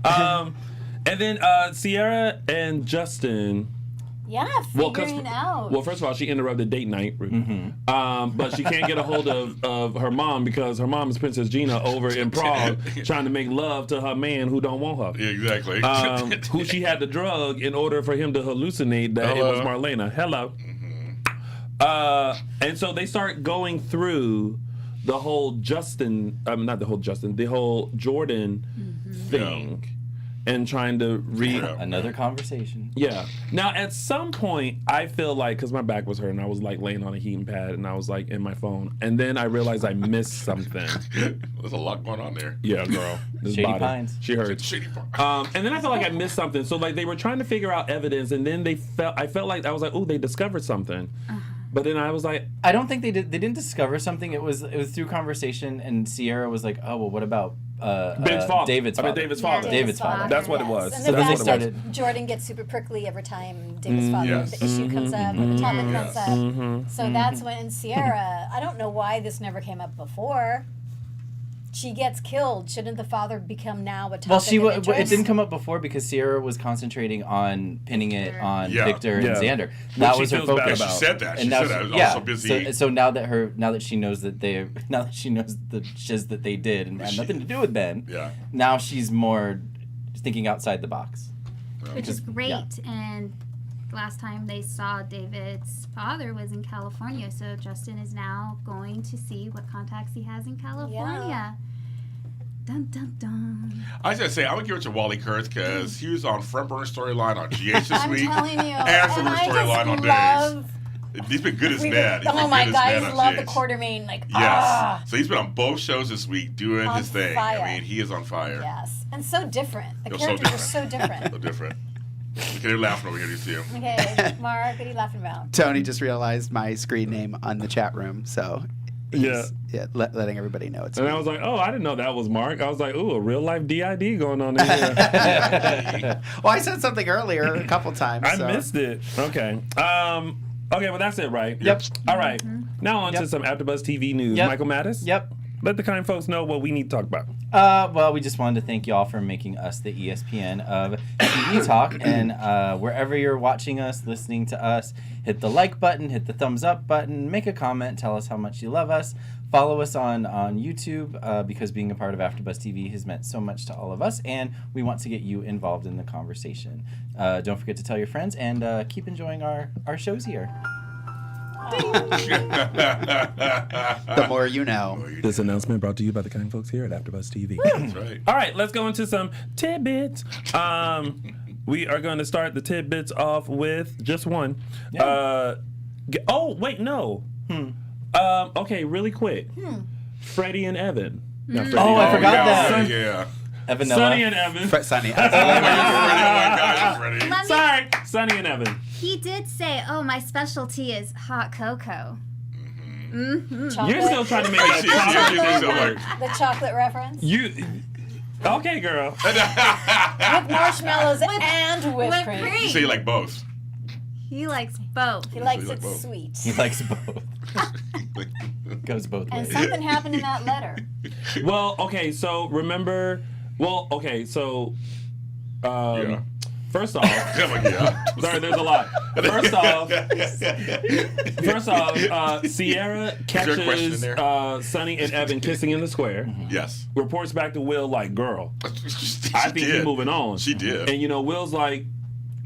And then Sierra and Justin. Yeah, Well, 'cause- figuring out. Well, first of all, she interrupted date night, but she can't get a hold of her mom because her mom is Princess Gina over in Prague trying to make love to her man who don't want her. Yeah, exactly. Who she had to drug in order for him to hallucinate that it was Hello. Marlena. Hello. And so they start going through the whole the whole Jordan thing and trying to read. Yeah. Another conversation. Yeah. Now, at some point, I feel like, because my back was hurting, I was like laying on a heating pad and I was like in my phone. And then I realized I missed something. There's a lot going on there. Yeah, girl. This Shady body. Pines. She hurts. Shady part. And then I felt like I missed something. So like they were trying to figure out evidence, and then I felt like I was like, oh, they discovered something. But then I was like, I don't think they did. They didn't discover something. It was through conversation, and Sierra was like, "Oh well, what about Ben's father. David's I mean, father?" David's Yeah, father. David's father. That's what it was. And So the then they fact started- that Jordan gets super prickly every time David's father, Yes. the issue comes up, or the topic Yes. comes up. So that's when Sierra, I don't know why this never came up before. She gets killed. Shouldn't the father become now a topic Well, of it interest? didn't come up before because Sierra was concentrating on pinning it on Yeah. Victor Yeah. and Xander. Which That she was her feels bad focus. She about. said that. She And now said I was yeah. also busy. So now that she knows the shiz that they did and had nothing to do with Ben. Yeah. Now she's more thinking outside the box. Which is great. Yeah. And last time they saw David's father was in California, so Justin is now going to see what contacts he has in California. Dun dun dun. I was gonna say I would give it to Wally Kurth because he was on Front Burner Storyline on GH this I'm week. telling you. And Front Burner I Storyline on just Days. love He's been good as Ned. Oh my God, I love the Quartermain. Like, yes. So he's been on both shows this week doing his thing. Fire. I mean, he is on fire. Yes. And so different. The They're characters are so different. So different. Okay, they're laughing over here, you see him. Okay, Mark, what are you laughing about? Tony just realized my screen name on the chat room, so he's letting everybody know it's And me. I was like, oh, I didn't know that was Mark. I was like, ooh, a real life DID going on in here. Well, I said something earlier a couple times. I so. missed it. Okay. Okay, well, that's it, right? Yep. All right. Now on to some AfterBuzz TV news. Yep. Michael Mattis? Yep. Let the kind folks know what we need to talk about. Well, we just wanted to thank y'all for making us the ESPN of TV Talk. And wherever you're watching us, listening to us, hit the like button, hit the thumbs up button, make a comment, tell us how much you love us. Follow us on YouTube because being a part of AfterBuzz TV has meant so much to all of us, and we want to get you involved in the conversation. Don't forget to tell your friends, and keep enjoying our shows here. The more you know. This announcement brought to you by the kind folks here at AfterBuzz TV. That's right. All right, let's go into some tidbits. We are going to start the tidbits off with just one. Yeah. Oh, wait, no. Okay, really quick. Freddie and Evan. Not Freddie. Oh, I forgot that. Yeah. Evan Sonny and Evan. Sunny. Oh my God, Freddie. Let me- Sorry, Sonny and Evan. He did say, "Oh, my specialty is hot cocoa." Chocolate. You're still trying to make She's that so like, The chocolate reference. Okay, girl. With marshmallows and whipped Whipped cream. cream. you say like both. He likes both. He likes like it both. sweet. He likes both. Goes both And ways. something happened in that letter. Well, okay, so remember. Well, okay, so. Yeah. First off, I'm like, yeah. sorry, there's a lot. First off, Sierra there a question catches there? Sonny and Evan kissing in the square. Yes. Reports back to Will like, girl, She I think did. he's moving on. She did. And Will's like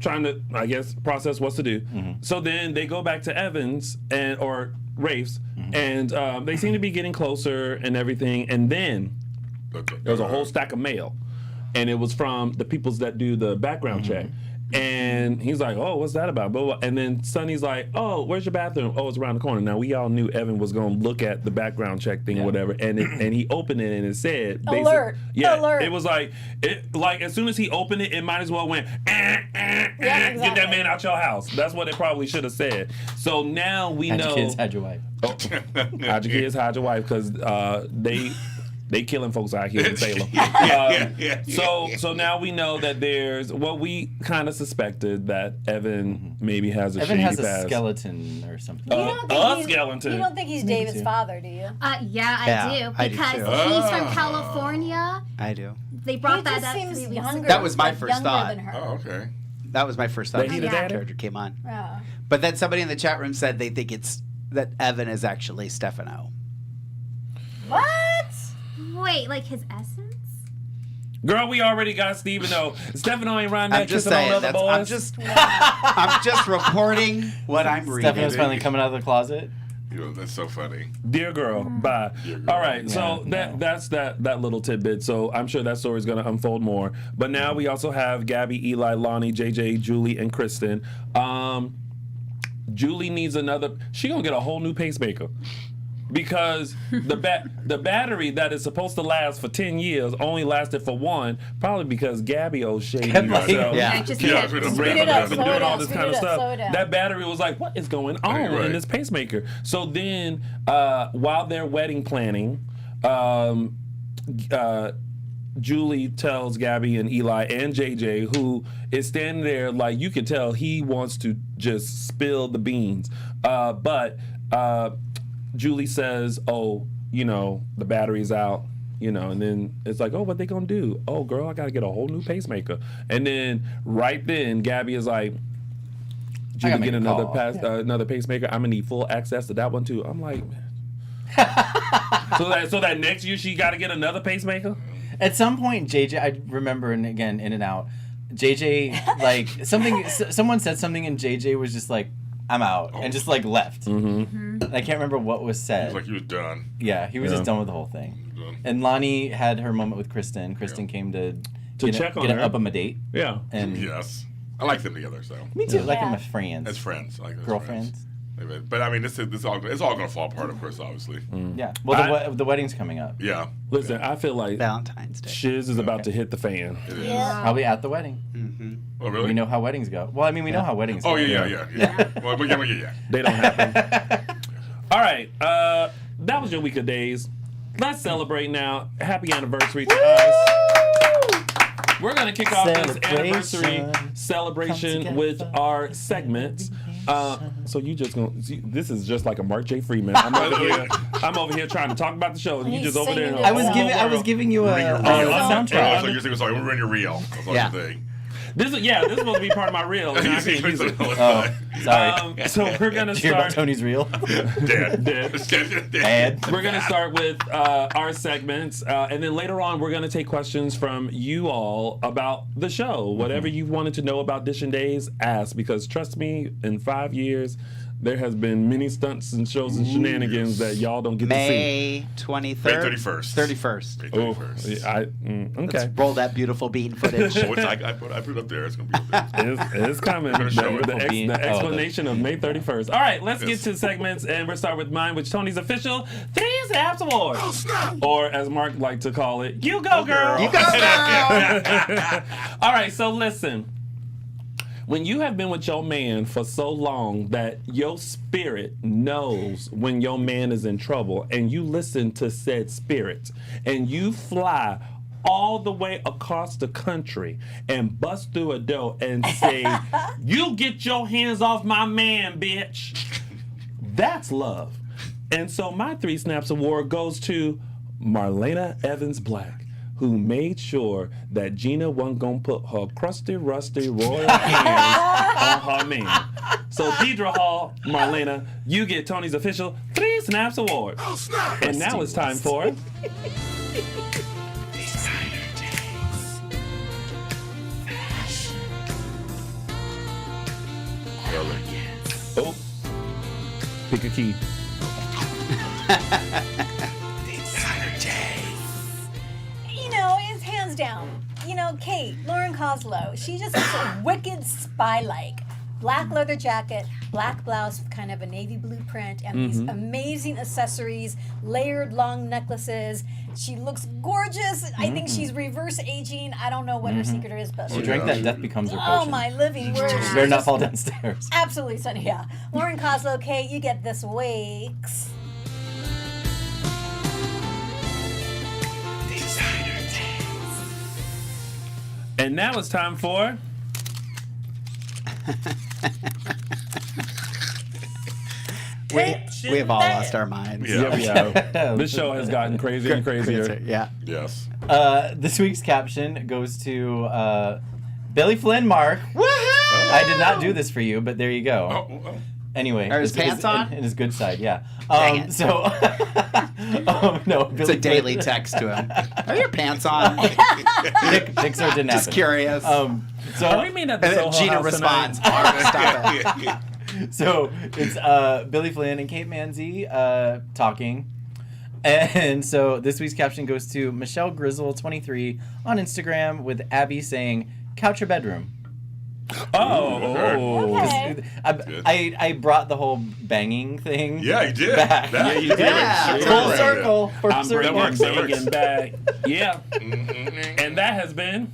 trying to, I guess, process what to do. So then they go back to Evans or Rafe's, and they seem to be getting closer and everything. And then there was a whole stack of mail, and it was from the peoples that do the background check. And he's like, oh, what's that about? Blah, blah. And then Sonny's like, oh, where's your bathroom? Oh, it's around the corner. Now, we all knew Evan was going to look at the background check thing or whatever. And he opened it and it said, Alert. Yeah, Alert. it was like as soon as he opened it, it might as well went, get that exactly. man out your house. That's what it probably should have said. So now we Hide know. your kids, hide your wife. Hide your kids, hide your wife, because they killing folks out here in Salem. So now we know that there's what we kind of suspected, that Evan maybe has a Evan shady has a past. skeleton or something. You don't think he's- skeleton. You don't think he's Maybe David's too. father, do you? Yeah, Yeah, I do. I do Because too. he's from California. I do. They brought He that just up seems 3 weeks younger. ago. That was my like first younger thought. than her. Oh, okay. That was my first thought. That he the before daddy? character came on. Yeah. But then somebody in the chat room said they think it's that Evan is actually Stefano. What? Wait, like his essence? Girl, we already got Stephen O. Stefano ain't riding that I'm just kissing on saying. other boys. I'm just reporting what I'm reading. Stefano's finally coming out of the closet. That's so funny. Dear girl, bye. Dear girl. All right, so that's that little tidbit. So I'm sure that story's gonna unfold more. But now we also have Gabby, Eli, Lonnie, JJ, Julie, and Kristen. Julie needs another. She gonna get a whole new pacemaker. Because the battery that is supposed to last for 10 years only lasted for 1, probably because Gabby shady herself. Yeah. Just Yeah, kept- it's Speed it up, been slow doing it all down, this speed kind it of up, slow stuff. it down. That battery was like, what is going on Right. in this pacemaker? So then, while they're wedding planning, Julie tells Gabby and Eli and JJ, who is standing there like you can tell he wants to just spill the beans. But Julie says, oh, the battery's out. And then it's like, oh, what they gonna do? Oh, girl, I gotta get a whole new pacemaker. And then right then, Gabby is like, Julie, make get a another call. another pacemaker. I'm gonna need full access to that one too. I'm like, so that next year she got to get another pacemaker. At some point, JJ, I remember, and again, in and out, JJ, like, someone said something, and JJ was just like, I'm out, and just, like, left. Mm-hmm. I can't remember what was said. It's like he was done. Yeah, he was just done with the whole thing. Done. And Lonnie had her moment with Kristen. Kristen came to check on her. up on a date. Yeah. And Yes. I like them together, so. me too, like Yeah. them as friends. As friends. I like them as Girlfriends. But I mean, it's all going to fall apart, of course, obviously. Yeah. Well, the wedding's coming up. Yeah. Listen, I feel like Valentine's Day. Shiz is about to hit the fan. It is. Yeah. Probably at the wedding. Oh, really? We know how weddings go. Well, I mean, we know how weddings go. Oh, yeah. Well, yeah. They don't happen. All right. That was your week of days. Let's celebrate now. Happy anniversary to us. We're going to kick off this anniversary celebration with our segments. So you just going to, this is just like a Mark J. Freeman. I'm over here trying to talk about the show, and you He's just over there. singing I was giving you a soundtrack. So you're saying, sorry, we're running your reel. That's what you're saying. This is supposed to be part of my reel. And I can't use it. Oh, sorry. So we're gonna Did you hear about start. Tony's reel? Dead. We're gonna start with our segments, and then later on we're gonna take questions from you all about the show. Whatever you wanted to know about Dishin Days, ask, because trust me, in 5 years, there has been many stunts and shows and shenanigans that y'all don't get May to 23rd? May 31st. 31st. May see. Oh, 31st. okay. Let's roll that beautiful bean footage. Oh, I put it up there. It's going to be up there. It's coming. gonna show it. The explanation of May 31st. All right, let's get to segments, and we'll start with mine, which Tony's official 3 Snaps Award. Or as Mark liked to call it, you go, girl. You go, girl. All right, so listen. When you have been with your man for so long that your spirit knows when your man is in trouble, and you listen to said spirit, and you fly all the way across the country and bust through a door and say, you get your hands off my man, bitch. That's love. And so my 3 Snaps Award goes to Marlena Evans Black, who made sure that Gina wasn't going to put her crusty, rusty, royal hands on her man. So Deidre Hall, Marlena, you get Tony's official 3 Snaps Award. And now it's time for... Oh, pick a key. You know, it's hands down. You know, Kate, Lauren Koslow, she just looks a wicked spy-like. Black leather jacket, black blouse, kind of a navy blue print, and these amazing accessories, layered long necklaces. She looks gorgeous. I think she's reverse aging. I don't know what her secret is, but She drank that Death Becomes Her potion. oh my living word. You better not fall downstairs. Absolutely, Sonny. Yeah. Lauren Koslow, Kate, you get this week's. And now it's time for... We have all lost our minds. Yeah. we have. This show has gotten crazier and crazier. Yeah. Yes. This week's caption goes to Billy Flynn Mark. Woohoo! I did not do this for you, but there you go. Oh. Anyway, Are his pants on? In his good side, yeah. Dang it. So, no, It's a daily text to him. Are your pants on? Pixar didn't Just happen. curious. So Are we mean at the And then Soho Gina House responds, tonight? "Mark, stop it." So it's Billy Flynn and Kate Manzi talking. And so this week's caption goes to Michelle Grizzle 23 on Instagram with Abby saying, "Couch or bedroom?" Okay. I brought the whole banging thing. Yeah, you did. Back. Yeah, you did. Yeah. Full circle. Full I'm circle. bringing That works. banging back. Yeah. And that has been...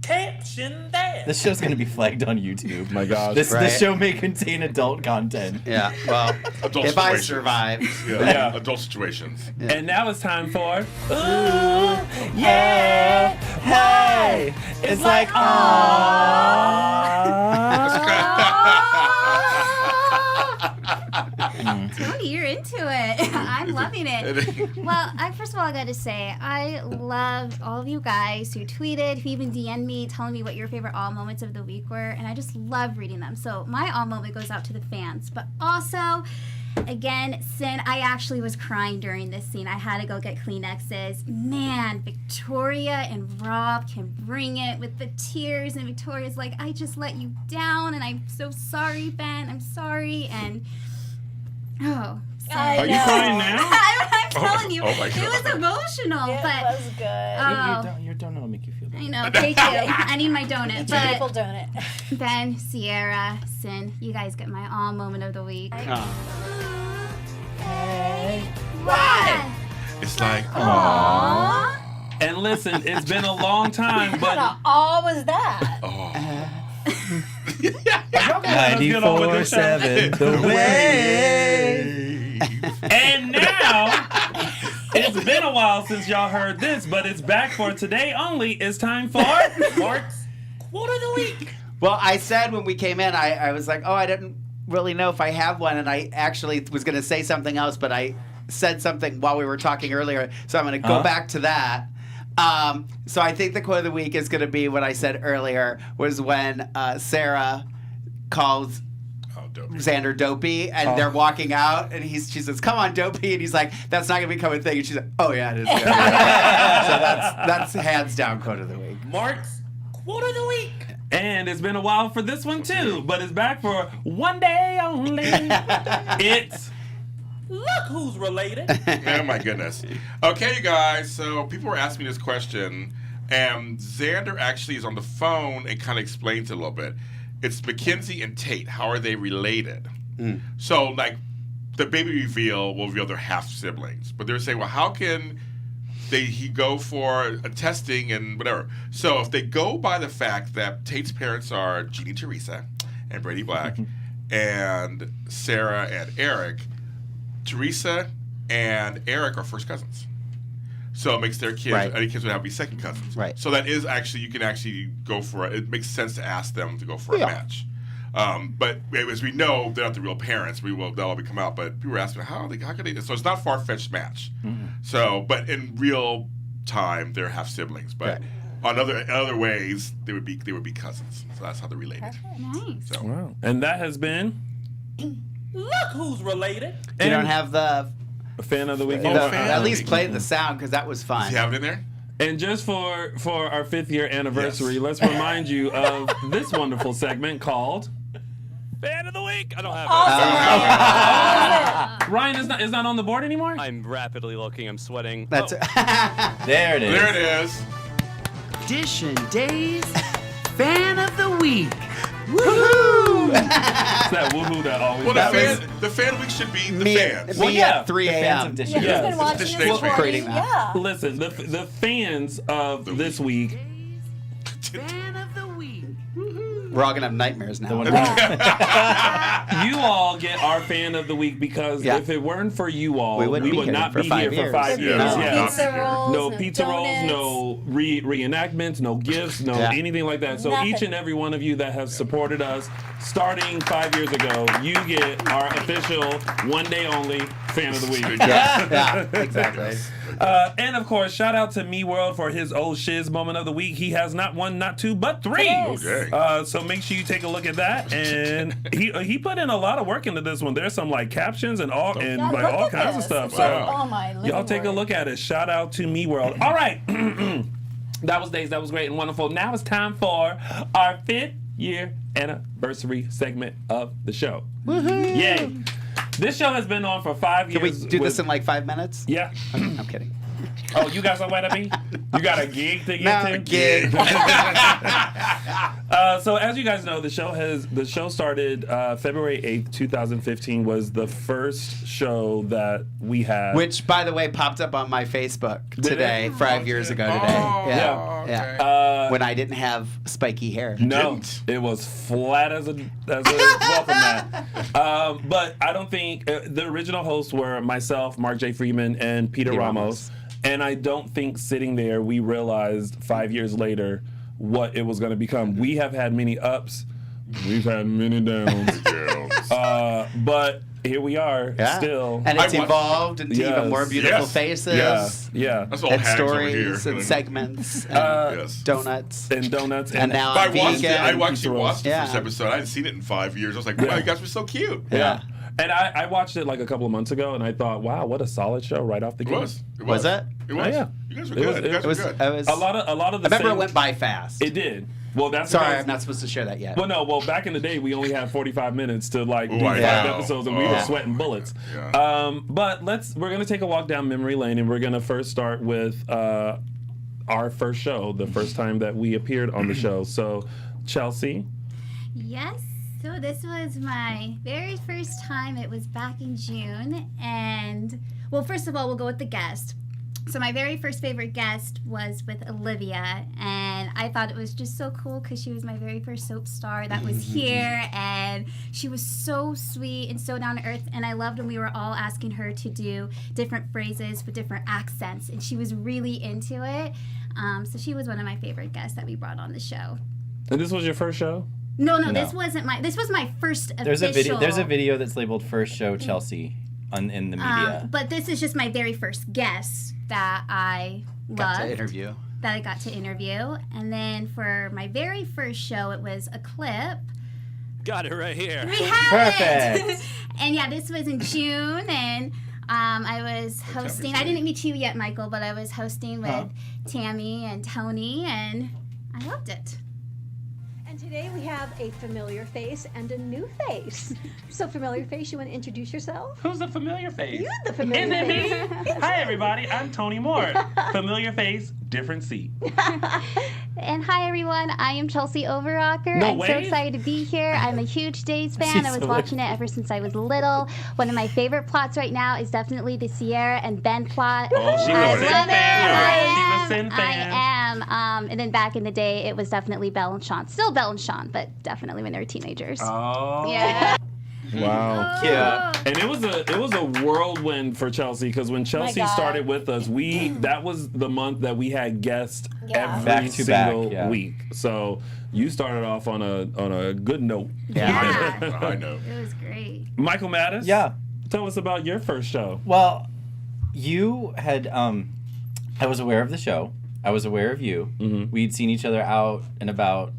Caption that. This show's gonna be flagged on YouTube. My gosh. This Right. show may contain adult content. Yeah, well, Adult if I situations. survive. Yeah. Adult situations. And now it's time for... Ooh, yeah, hey, it's like Tony, you're into it. I'm loving it. Well, first of all, I got to say, I love all of you guys who tweeted, who even DM'd me, telling me what your favorite all moments of the week were, and I just love reading them. So my all moment goes out to the fans, but also, again, Sin, I actually was crying during this scene. I had to go get Kleenexes. Man, Victoria and Rob can bring it with the tears, and Victoria's like, I just let you down, and I'm so sorry, Ben. I'm sorry, and... Oh, I Are you know. crying now? I'm telling you, oh my it God. was emotional, It but was good. Your donut will make you feel better. I know. Thank you. I need my donut. Two people But doing it. Ben, Sierra, Sin, you guys get my all moment of the week. What? It's like, Aww. And listen, it's been a long time, What but kind of awe was that? oh. 94.7 The Way. and now it's been a while since y'all heard this, but it's back for today only. It's time for Mark's Quote of the Week. Well, I said when we came in, I was like, oh, I didn't really know if I have one, and I actually was going to say something else, but I said something while we were talking earlier, so I'm going to go back to that. So I think the quote of the week is going to be what I said earlier, was when Sarah calls Dopey. Xander Dopey, and they're walking out, and she says, "Come on, Dopey," and he's like, "That's not going to become a thing," and she's like, "Oh yeah, it is." So that's hands down quote of the week. Mark's Quote of the Week. And it's been a while for this one too, but it's back for one day only. It's Look Who's Related. Oh my goodness. Okay, you guys. So people were asking me this question, and Xander actually is on the phone and kind of explains it a little bit. It's Mackenzie and Tate. How are they related? So, like, the baby reveal will reveal they're half siblings, but they're saying, well, how can he go for a testing and whatever? So, if they go by the fact that Tate's parents are Jeannie Teresa and Brady Black, and Sarah and Eric, Teresa and Eric are first cousins. So it makes their kids, any kids would have to be second cousins. Right. So that is actually, you can actually go for it. It makes sense to ask them to go for a match. But as we know, they're not the real parents. They'll all come out. But people were asking, how could they? So it's not a far-fetched match. So, but in real time, they're half siblings. But on other ways, they would be cousins. So that's how they're related. Nice. So. Wow. And that has been Look Who's Related. You don't have the Fan of the Week. at least play the sound, because that was fun. Does he have it in there? And just for our 5th year anniversary, let's remind you of this wonderful segment called Fan of the Week. I don't have it. Ryan is not on the board anymore? I'm rapidly looking. I'm sweating. There it is. There it is. DISHIN Days Fan of the Week. Woohoo! It's that woohoo that always Well, happens. the fan week should be the Me fans. Well, yeah, at 3 The fans a.m. of DISHIN. Yeah, he's Yes. been watching Dish this Days for creating that. Yeah. Listen, the fans of this week, Fan of the Week. We're all going to have nightmares now. you all get our fan of the week because if it weren't for you all, we would not be here for 5 years. Yeah. Yeah. Pizza rolls, No pizza rolls, donuts. no reenactments, no gifts, no anything like that. So Nothing. each and every one of you that has supported us starting 5 years ago, you get our official one day only fan of the week. Yeah, exactly. And of course, shout out to Me World for his old shiz moment of the week. He has not one, not two, but three. Yes. Okay. So make sure you take a look at that. And he put in a lot of work into this one. There's some like captions and all Yeah, like look all at kinds of this. stuff. It's So like, oh my y'all take a Lord. look at it. Shout out to Me World. All right. That was Days. That was great and wonderful. Now it's time for our 5th year anniversary segment of the show. Woohoo! Yay! This show has been on for 5 years. Can we do this in like 5 minutes? Yeah. I'm kidding. Oh, you got somewhere to be? You got a gig to get to? Gig. So as you guys know, the show started February 8th, 2015 was the first show that we had. Which, by the way, popped up on my Facebook today, it? 5 years ago today. Yeah. Yeah. When I didn't have spiky hair. No, Didn't. it was flat as a welcome mat. But I don't think the original hosts were myself, Mark J. Freeman, and Peter Ramos. And I don't think sitting there we realized 5 years later what it was going to become. We have had many ups, we've had many downs, but here we are still. And it's I wa- evolved into even more beautiful Yes. faces. Yeah. That's all And hags over stories here. and segments and Yes. donuts. And donuts. And now I I'm watched vegan. it. I actually pizza watched the rolls. first episode. I hadn't seen it in 5 years. I was like, oh my gosh, it was so cute. Yeah. And I watched it like a couple of months ago, and I thought, wow, what a solid show right off the It gate. was. It Was it? It was. Oh, yeah. You guys were It was- good. You guys it were was- good. I was- A lot of the I remember same, it went by fast. It did. Well, that's Sorry, because- I'm not supposed to share that yet. Well, no. Well, back in the day, we only had 45 minutes to do I 5 know. episodes, and we were sweating bullets. Yeah. But we're gonna take a walk down memory lane, and we're gonna first start with our first show, the first time that we appeared on the show. So, Chelsie. Yes. So this was my very first time. It was back in June. And, well, first of all, we'll go with the guest. So my very first favorite guest was with Olivia. And I thought it was just so cool because she was my very first soap star that was here. And she was so sweet and so down to earth. And I loved when we were all asking her to do different phrases with different accents. And she was really into it. So she was one of my favorite guests that we brought on the show. And this was your first show? No, No. this wasn't my. This was my first There's official. a video that's labeled "First Show Chelsea" in the media. But this is just my very first guest that I Got loved. to interview. That I got to interview, and then for my very first show, it was a clip. Got it right here. We have Perfect. it. And yeah, this was in June, and I was hosting. I didn't meet you yet, Michael, but I was hosting with Tami and Tony, and I loved it. And today we have a familiar face and a new face. So familiar face, you want to introduce yourself? Who's the familiar face? You're the familiar face. Hi, everybody. I'm Tony Moore. Familiar face, different seat. And hi everyone, I am Chelsie Overocker. No I'm so way. excited to be here. I'm a huge Days fan. She's I was so watching it ever since I was little. One of my favorite plots right now is definitely the Sierra and Ben plot. Oh, she's I a Sin love it. fan. She's a I Sin am. fan. I am. And then back in the day, it was definitely Belle and Sean. Still Belle and Sean, but definitely when they were teenagers. Oh. Yeah. Wow. Yeah. And it was a whirlwind for Chelsea because when Chelsea God. started with us, that was the month that we had guests Yeah. every Back to back, single yeah. week. So you started off on a good note. Yeah. I know. It was great. Michael Mattis. Yeah. Tell us about your first show. Well, you had. I was aware of the show. I was aware of you. Mhm. We'd seen each other out and about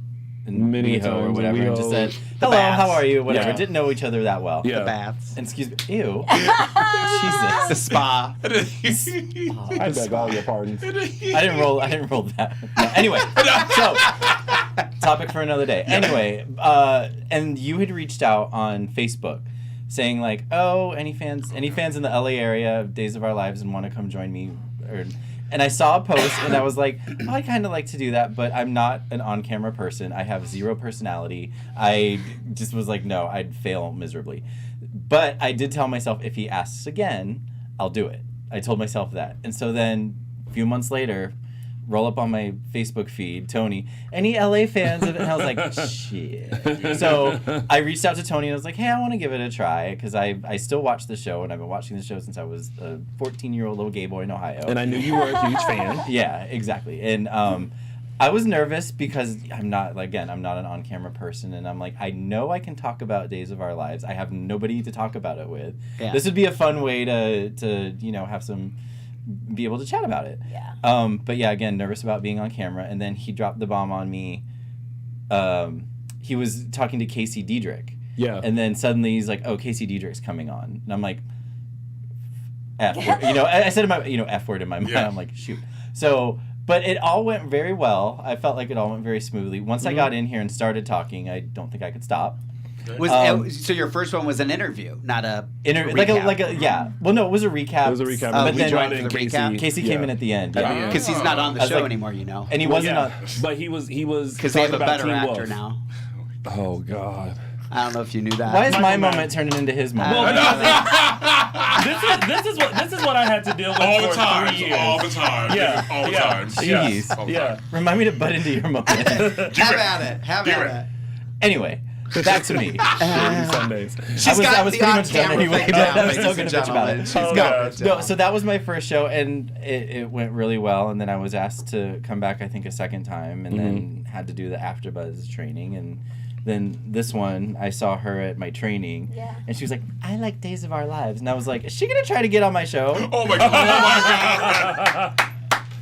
in Many WeHo times or in whatever, and just WeHo. said, The "Hello, baths. how are you?" Whatever. Yeah. Didn't know each other that well. Yeah. The baths. And excuse me. Ew. The Jesus. spa. I beg all your pardons. I didn't roll that. No, anyway, so topic for another day. Anyway, and you had reached out on Facebook saying like, "Oh, any fans in the LA area of Days of Our Lives and want to come join me?" And I saw a post and I was like, oh, I'd kind of like to do that, but I'm not an on-camera person. I have zero personality. I just was like, no, I'd fail miserably. But I did tell myself if he asks again, I'll do it. I told myself that. And so then a few months later, roll up on my Facebook feed, Tony, any LA fans of it? And I was like, shit. So I reached out to Tony and I was like, hey, I want to give it a try because I still watch the show and I've been watching the show since I was a 14-year-old little gay boy in Ohio. And I knew you were a huge fan. Yeah, exactly. And I was nervous because I'm not an on-camera person, and I'm like, I know I can talk about Days of Our Lives. I have nobody to talk about it with. Yeah. This would be a fun way to have some, be able to chat about it. Yeah. But yeah, again, nervous about being on camera, and then he dropped the bomb on me. He was talking to Casey Diedrich. Yeah. And then suddenly he's like, "Oh, Casey Diedrich's coming on," and I'm like, "F word." I said F word in my mind. Yeah. I'm like, shoot. So, but it all went very well. I felt like it all went very smoothly. Once I got in here and started talking, I don't think I could stop. So your first one was an interview, not a Recap. recap. Yeah. Well, no, it was a recap. It was a recap. Oh, But we then joined for the recap? Casey came in at the end. Yeah. Because he's not on the I was show like- anymore, you know. And he Well, wasn't yeah. on. But he was Because they have talking a about better Teen actor Wolf. now. Oh God. I don't know if you knew that. Why is my Michael moment turning into his moment? Well, this is what I had to deal with All for the time. 3 years. All the time. Yeah, All the yeah. time. Jeez. All the Yeah. time. Remind me to butt into your moment. Have at it. Have Give at it. it. Anyway, back to me. Shady Sundays. She's got I was the pretty much done on-camera anyway. thing I'm down, still ladies gonna and bitch about gentlemen. it. She's Oh, got God. No, so that was my first show, and it went really well. And then I was asked to come back, I think, a second time, and then had to do the AfterBuzz training. And then this one, I saw her at my training, and she was like, "I like Days of Our Lives," and I was like, "Is she gonna try to get on my show?" Oh my god. Oh my god.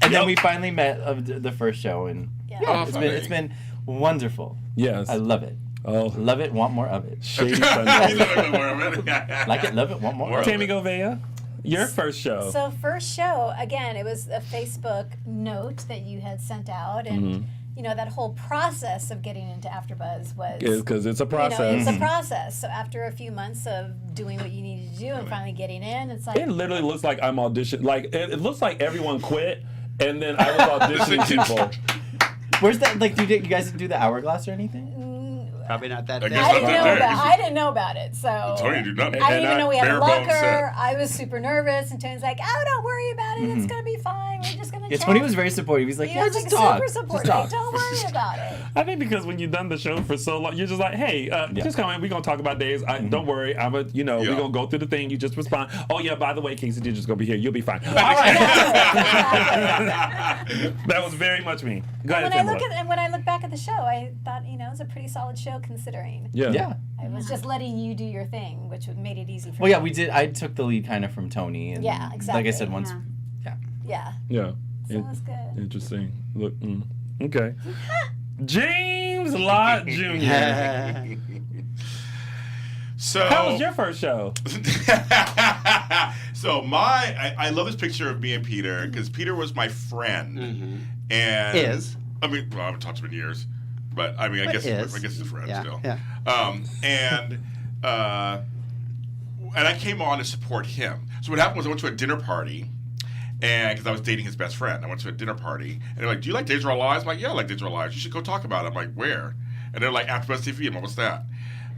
And then we finally met of the first show, and Oh, it's been wonderful. Yes. I love it. Oh, Love it, want more of it. Shady You Sundays. look like more of it. Like it, love it, want more of it. Tami Goveia, your first show. So first show, again, it was a Facebook note that you had sent out, and that whole process of getting into AfterBuzz was because it's a process. It's a process. So after a few months of doing what you needed to do and finally getting in, it's like it literally looks like I'm auditioning. Like it looks like everyone quit, and then I was auditioning people. Where's that? Like, do you guys do the hourglass or anything? Probably not that I day. guess I didn't know about it, so Tony did nothing. I didn't even know we had a bare bones locker. set. I was super nervous, and Tony's like, "Oh, don't worry about it. It's gonna be fine. We're just gonna." Yeah, chat." Tony was very supportive. He's like, He "Yeah, was just like talk. super Just supportive. talk." Don't worry about it. I think because when you've done the show for so long, you're just like, hey, just come in. We're gonna talk about days. Don't worry. We're gonna go through the thing. You just respond. Oh yeah, by the way, Casey Digital's gonna be here. You'll be fine. All right. That was very much me. Go ahead, When I look back at the show, I thought it was a pretty solid show considering. Yeah. I was just letting you do your thing, which made it easy for Well, me. yeah, we did. I took the lead kind of from Tony. And Yeah, exactly. Like I said, once. Yeah. Yeah. So it was good. Interesting. Look. Okay. James Lott Jr. So How was your first show? So I love this picture of me and Peter because Peter was my friend, and Is. I mean, well, I haven't talked to him in years, but I mean, I guess he's a friend still. Yeah. And I came on to support him. So what happened was I went to a dinner party. And because I was dating his best friend, I went to a dinner party, and they're like, "Do you like Days of Our Lives?" I'm like, "Yeah, I like Days of Our Lives. You should go talk about it." I'm like, "Where?" And they're like, "AfterBuzz TV." I'm like, "What's that?"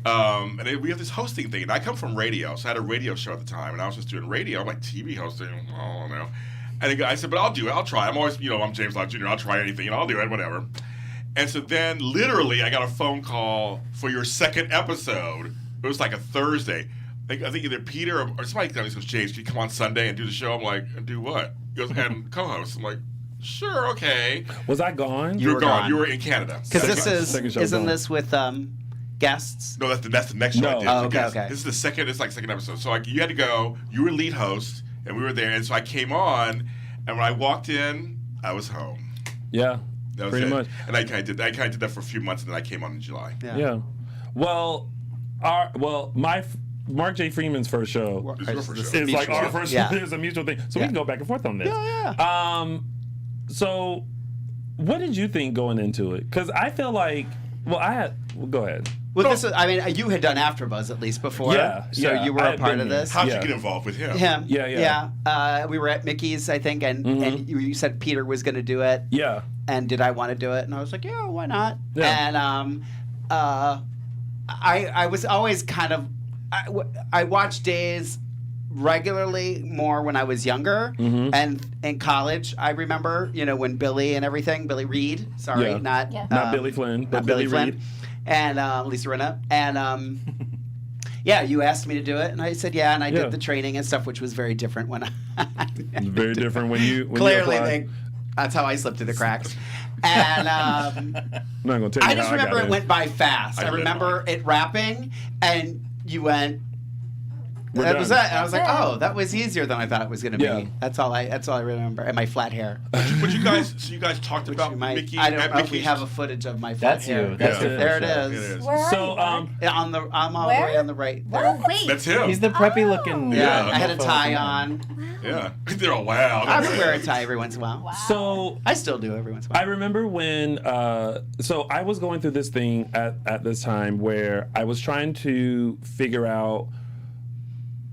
And we have this hosting thing, and I come from radio, so I had a radio show at the time, and I was just doing radio. I'm like, TV hosting, I don't know. And I said, "But I'll do it. I'll try. I'm always, I'm James Lott Jr. I'll try anything, and I'll do it, whatever." And so then, literally, I got a phone call for your second episode. It was like a Thursday. I think either Peter or somebody goes, "James, can you come on Sunday and do the show?" I'm like, "And do what?" He goes, "And co-host." I'm like, "Sure, okay." Was I gone? You were gone. You were in Canada. Because isn't this with guests? No, that's the next show I did. Oh, okay. This is the second. It's like second episode. So you had to go. You were lead host, and we were there. And so I came on, and when I walked in, I was home. Yeah. That was pretty it. much. And I kind of did that for a few months, and then I came on in July. Yeah. Well, Mark J. Freeman's first show is like our first. Yeah. There's a mutual thing, so we can go back and forth on this. Yeah. So, what did you think going into it? Because I feel like, go ahead. Well, you had done AfterBuzz at least before. Yeah. So you were a part of this. How'd you get involved with him? Yeah. We were at Mickey's, I think, and you said Peter was going to do it. Yeah. And did I want to do it? And I was like, yeah, why not? Yeah. And I was always kind of, I watched Days regularly more when I was younger, and in college I remember when Billy Reed, not Billy Flynn, but not Billy Flynn, Reed and Lisa Rinna, and you asked me to do it, and I said yeah, and I did the training and stuff, which was very different when very different when you clearly that's how I slipped through the cracks. And I'm not gonna tell you I just remember it went by fast. I remember it wrapping, and you went. That was it. And I was like, "Oh, that was easier than I thought it was going to be." Yeah. That's all I remember. And my flat hair. But you guys talked about Mickey. I don't know if we have a footage of my flat hair. You. That's there it is. Where So, are you, I'm all the way on the right. Oh, wait. That's him. He's the preppy looking. Yeah. I had a tie on. Yeah. They're all wow. I would wear a tie every once in a while. Wow. So I still do every once in a I while. remember when, so I was going through this thing at this time where I was trying to figure out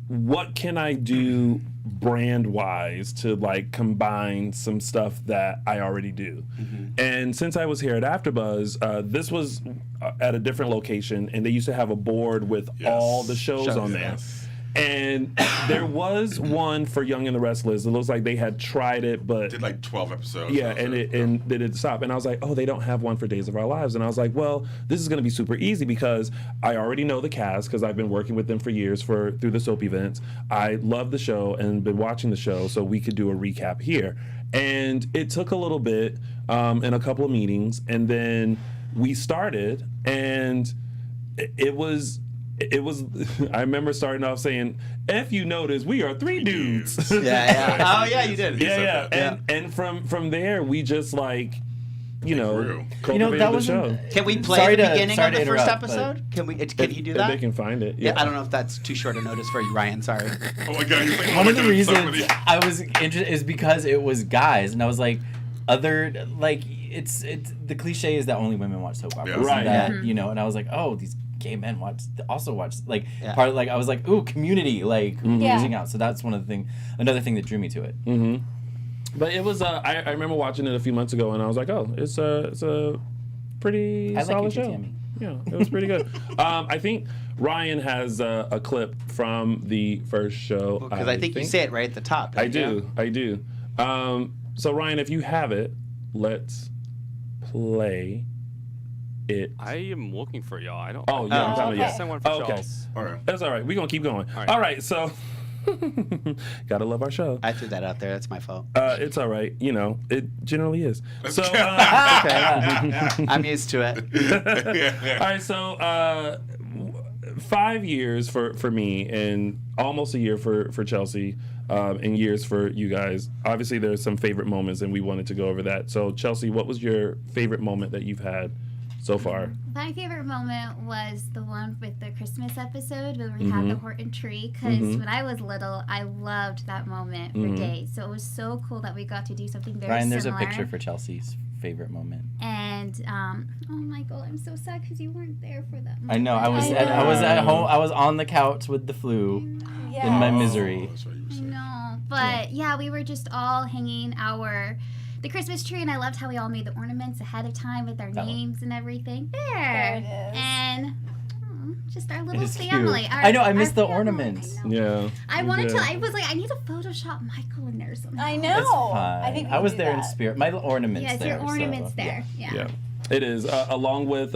what can I do brand-wise to like combine some stuff that I already do. And since I was here at AfterBuzz, this was at a different location, and they used to have a board with all the shows on there. And there was one for Young and the Restless. It looks like they had tried it, but did like 12 episodes. Yeah, and they didn't stop. And I was like, oh, they don't have one for Days of Our Lives. And I was like, well, this is going to be super easy because I already know the cast because I've been working with them for years through the soap events. I love the show and been watching the show, so we could do a recap here. And it took a little bit and a couple of meetings, and then we started, and it was. I remember starting off saying, "If you notice, we are three dudes." Yeah. Oh yeah, you did. Yeah. And from there, we just cultivated that the show. Can we play the beginning of the first episode? Can you do that? They can find it. Yeah, I don't know if that's too short a notice for you, Ryan. Sorry. Oh my God! One of the reasons I was interested is because it was guys, and I was like, it's the cliche is that only women watch soap operas. Yeah. Right. That, Mm-hmm. you know, and I was like, oh, these gay men also watch like Yeah. part of like I was like, ooh, community, like Yeah. losing out. So that's another thing that drew me to it. Mm-hmm. But it was I remember watching it a few months ago, and I was like, oh, it's a pretty I like solid you too, show. Tammy. Yeah, it was pretty good. I think Ryan has a clip from the first show. Because I think you say it right at the top. I don't you? do. So Ryan, if you have it, let's play it. I am looking for y'all. I don't. Oh yeah, I'm talking okay. about Send one for okay. Charles. All right. That's all right. We're gonna keep going. All right. So gotta love our show. I threw that out there. That's my fault. It's all right. You know, it generally is. So Okay. I'm used to it. all right. So 5 years for me, and almost a year for Chelsie, and years for you guys. Obviously, there's some favorite moments, and we wanted to go over that. So Chelsie, what was your favorite moment that you've had so far? My favorite moment was the one with the Christmas episode where we had the Horton tree. Because when I was little, I loved that moment for days. So it was so cool that we got to do something very Ryan, similar. there's a picture for Chelsea's favorite moment. And oh Michael, I'm so sad because you weren't there for that. I know. I was I at home. I was on the couch with the flu in my misery. That's what you were I saying. know, but yeah, we were just all hanging the Christmas tree, and I loved how we all made the ornaments ahead of time with our That one. names and everything. There it is. And just our little is cute. family. I know, I missed the family. ornaments. I know. Yeah. I you wanted did. to. I was like, I need to Photoshop Michael in there somehow. I know. It's fine. I think we I was can do there in that. spirit. My ornaments Yes, there. your ornaments so, there. Yeah. Yeah, it is. Along with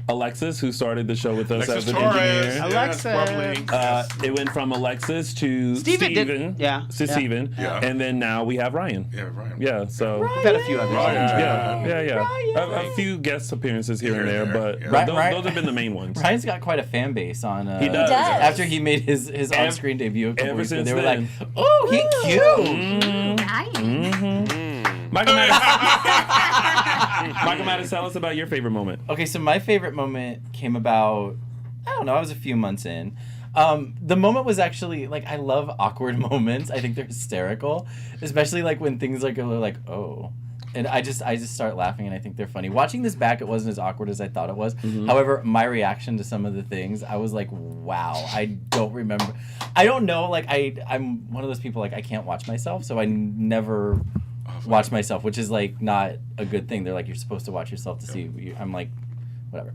Alexis, who started the show with us Alexis as an Torres. engineer. Yes, Alexis. bubbling. Yes. It went from Alexis to Steven did- Steven. yeah, To yeah. Steven. Yeah. And then now we have Ryan. Yeah, Ryan. Yeah, so. We've had a few others. Yeah. A few guest appearances here and there, but Yeah. but Right. those have been the main ones. Ryan's got quite a fan base on. He does. After he made his on-screen debut a couple ever weeks ago, since they were then. like, "Oh, he cute." Right. Michael Maddox. Michael Maddox, tell us about your favorite moment. Okay, so my favorite moment came about, I don't know, I was a few months in. The moment was actually, like, I love awkward moments. I think they're hysterical, especially, like, when things like are like, oh. And I just start laughing, and I think they're funny. Watching this back, it wasn't as awkward as I thought it was. However, my reaction to some of the things, I was like, wow, I don't remember. I don't know, like, I'm one of those people, like, I can't watch myself, so I never watch myself, which is, like, not a good thing. They're like, you're supposed to watch yourself to see. I'm like, whatever.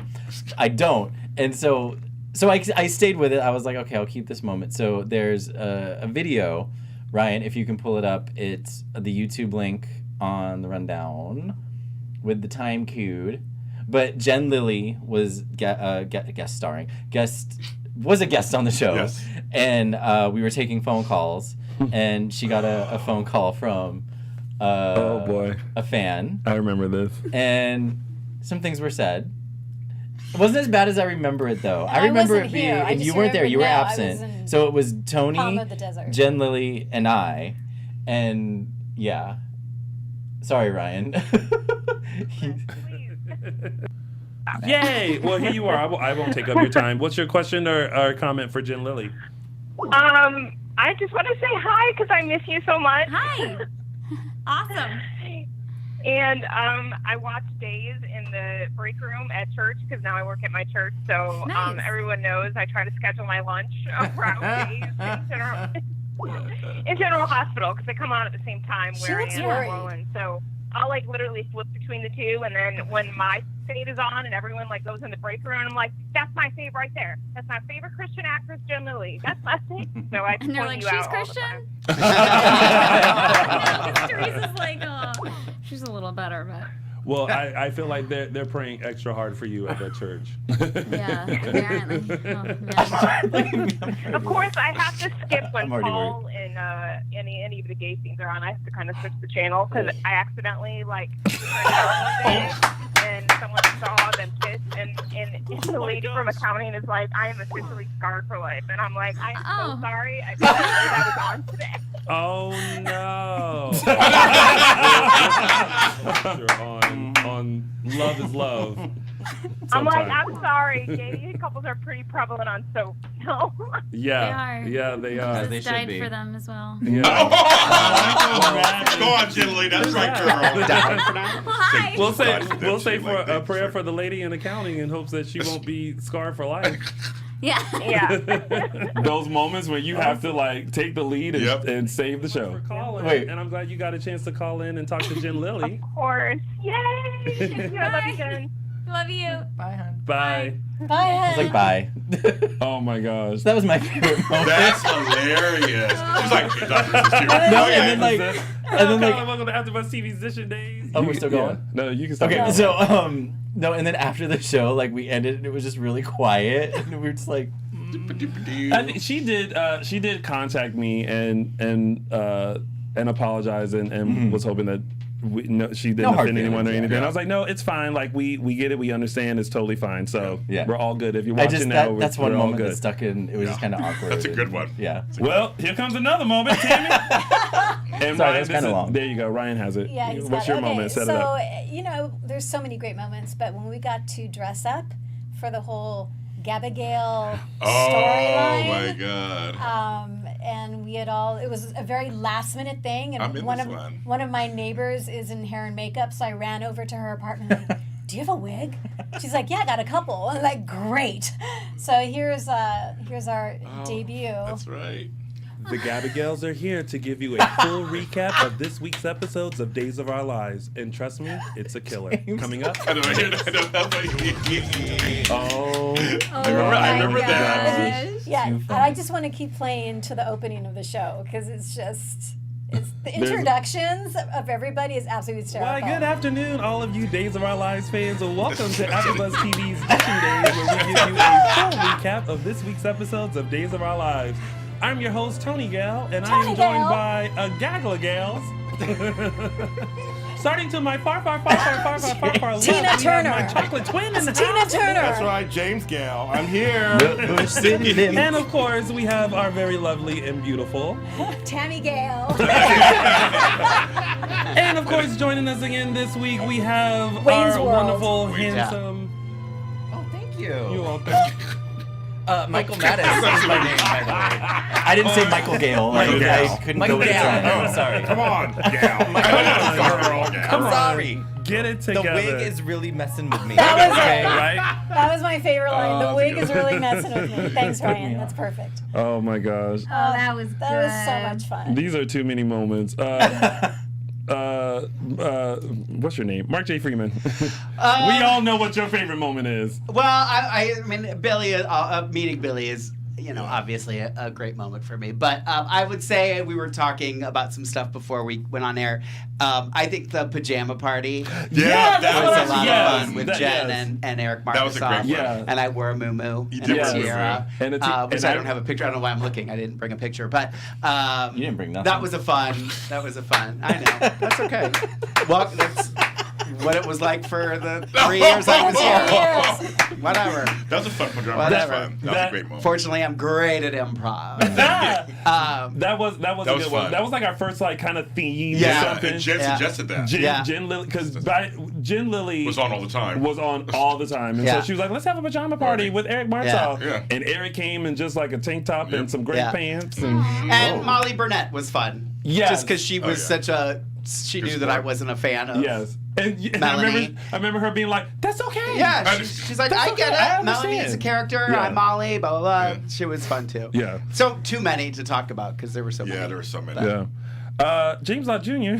I don't. And so I stayed with it. I was like, okay, I'll keep this moment. So there's a video, Ryan, if you can pull it up. It's the YouTube link on the rundown with the time cued. But Jen Lilly was a guest on the show. Yes. And we were taking phone calls, and she got a phone call from Oh boy, a fan, I remember this. and some things were said. It wasn't as bad as I remember it, though. I I remember wasn't it being, here. I and just you weren't there. You were remember- no, I was absent. in So it was Tony, Palm of the Desert. Jen Lilly, and I. And yeah. Sorry, Ryan. Yay! Well, here you are. I won't take up your time. What's your question or comment for Jen Lilly? I just want to say hi because I miss you so much. Hi. Awesome. And I watch Days in the break room at church because now I work at my church. So Nice. everyone knows I try to schedule my lunch around Days in General Hospital because they come on at the same time She where I looks am worried. in Roland. So I'll like literally flip between the two, and then when my fade is on and everyone like goes in the break room, I'm like, that's my fave right there. That's my favorite Christian actress, Jen Lilly. That's my fave. So I just And they're point like, you she's out all the Christian? time. Teresa's like, oh, she's a little better, but Well, I feel like they're praying extra hard for you at that church. yeah, apparently. Oh, yeah. Of course, I have to skip when I'm already Paul and any of the gay scenes are on. I have to kind of switch the channel because I accidentally like turned it on one day, and someone saw them kiss, and the lady from accounting is like, "I am officially scarred for life," and I'm like, "I'm Oh. so sorry. I didn't know that was on today." Oh no! You're on Love is Love. I'm like, Sometimes. I'm sorry, gay couples are pretty prevalent on soap. No. Yeah. They are. Yeah, they are. They This should died be. for them as well. Yeah. Go on, Ginley. That's right, girl. Why? We'll say God, that shit for like a that. prayer for the lady in accounting in hopes that she won't be scarred for life. Yeah. Yeah. Those moments when you have to like take the lead and, Yep. and save the show. Wait. And I'm glad you got a chance to call in and talk to Jen Lilly. Of course. Yay! Thank you. I love you, Jen. Love you. Bye, hon. Bye. Bye, I was like, bye. Oh my gosh. That was my favorite moment. That's hilarious. She's like, No, and then like, Welcome to AfterBuzz TV's DISHIN Days. Oh, we're still going? No, you can start. okay, now. so no, and then after the show, like we ended, and it was just really quiet, and we were just like, I think she did contact me and apologize and was hoping that she didn't No hard offend anyone or feelings, anything. yeah. I was like, no, it's fine. Like we get it, we understand. It's totally fine. So Yeah. we're all good. If you're I watching just now, that's we're one all moment good. that stuck in. It was just kind of awkward. That's a good one. Yeah. Well, here comes another moment, Tammy. And Sorry, Ryan, that was this kinda is- long. There you go. Ryan has it. Yeah, he's What's got your okay, moment? Set so, it up. you know, there's so many great moments, but when we got to dress up for the whole Gabigail storyline. Oh my God. And we had all, it was a very last minute thing. And I'm in one this of one. one of my neighbors is in hair and makeup, so I ran over to her apartment like, do you have a wig? She's like, yeah, I got a couple. I'm like, great. So here's our debut. That's right. The Gabigales are here to give you a full recap of this week's episodes of Days of Our Lives. And trust me, it's a killer. Coming up. I don't know. Oh. I remember that. Yeah, Too and funny. I just want to keep playing to the opening of the show because it's the introductions of everybody is absolutely Why, hysterical. good afternoon, all of you Days of Our Lives fans, and welcome to AfterBuzz TV's DISHIN Days, where we give you a full recap of this week's episodes of Days of Our Lives. I'm your host, Tony Gal, and I am Tony joined Gal. by a gaggle of gals. Starting to my far left, Tina we have Turner. my chocolate twin in the Tina house. Turner. That's right, James Gale. I'm here. And of course, we have our very lovely and beautiful. Tami Goveia. And of course, joining us again this week, we have Wayne's our World. wonderful, Wayne's- handsome. Oh, thank you. You're welcome. Michael Mattis is my name, by the way. I didn't say Michael Gale. Michael I Gale. couldn't Michael go with Gale. that. Oh, Sorry. Come on, Gal. Come on. sorry. Get it The together. wig is really messing with me. That was Okay. it. right? That was my favorite line. The that's wig good. is really messing with me. Thanks, Ryan. me That's perfect. Oh my gosh. Oh, that was That good. was so much fun. These are too many moments. What's your name? Mark J. Freeman. We all know what your favorite moment is. Well, I mean, Billy, meeting Billy is, obviously a great moment for me. But I would say we were talking about some stuff before we went on air. I think the pajama party Yeah, that was was a lot yes, of fun with that- Jen yes. and Eric That was a great Marcus. one. Yeah. And I wore a muumuu You and did a wear a tiara, muumuu. And a which and I I- don't have a picture. I don't know why I'm looking. I didn't bring a picture, but You didn't bring nothing. that was a fun. I know. That's okay. Well, that's what it was like for the 3 years I was here. Whatever. That was a fun program. Whatever. That was a great moment. Fortunately, I'm great at improv. That was a That was good one. fun. That was like our first like kind of theme or Yeah, something. and Jen Yeah. suggested that. Jen Lilly, because Jen Lilly Was on all the time. Was on all the time, and Yeah. so she was like, "Let's have a pajama party with Eric Martel." Yeah. And Eric came in just like a tank top and some great Yeah. pants, and And Molly Burnett was fun. Yes. Just because she was yeah. such a. She knew that I wasn't a fan of. yes, and Melanie. I remember her being like, "That's okay." Yeah, I- she's like, That's I get okay, I it. Melanie is a understand. character. Yeah. I'm Molly, blah, blah, blah. She was fun too. Yeah. So, too many to talk about because there were so many. Yeah, there were so many. Yeah. James Lott Jr.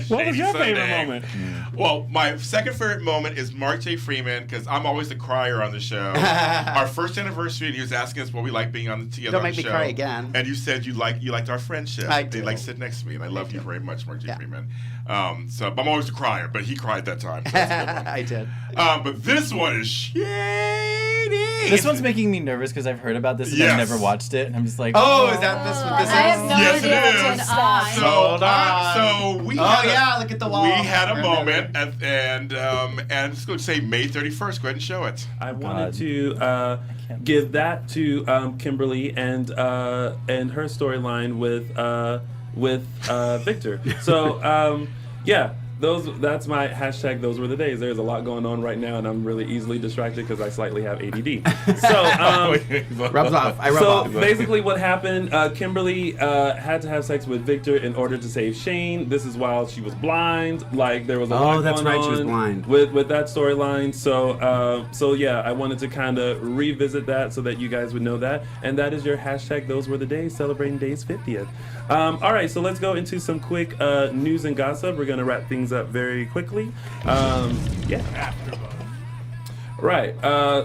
What was your favorite moment? Well, my second favorite moment is Mark J. Freeman because I'm always the crier on the show. Our first anniversary, and he was asking us what we like being on together Don't on make the me show. cry again. And you said you liked our friendship. I And do. you like sit next to me, and I love you very much, Mark J. Yeah. Freeman. But I'm always the crier, but he cried that time. So that's a good one. I did. But this one is shady. This one's making me nervous because I've heard about this and Yes. I've never watched it, and I'm just like, Oh, is that this what this is? I have no Yes, idea it what to is. expect. Hold on. So we Oh, had yeah, look at the wall. We had a Remember. moment, and I'm just going to say May 31st. Go ahead and show it. I wanted God. to give that to Kimberly and her storyline with Victor. So yeah, that's my hashtag. Those were the days. There's a lot going on right now, and I'm really easily distracted because I slightly have ADD. So rubs off. I rub off. So basically, what happened? Kimberly had to have sex with Victor in order to save Shane. This is while she was blind. Like there was a lot that's going right. on She was blind with that storyline. So yeah, I wanted to kind of revisit that so that you guys would know that. And that is your hashtag. Those were the days, celebrating Days 50th. All right, so let's go into some quick news and gossip. We're gonna wrap things up very quickly. Yeah. Right.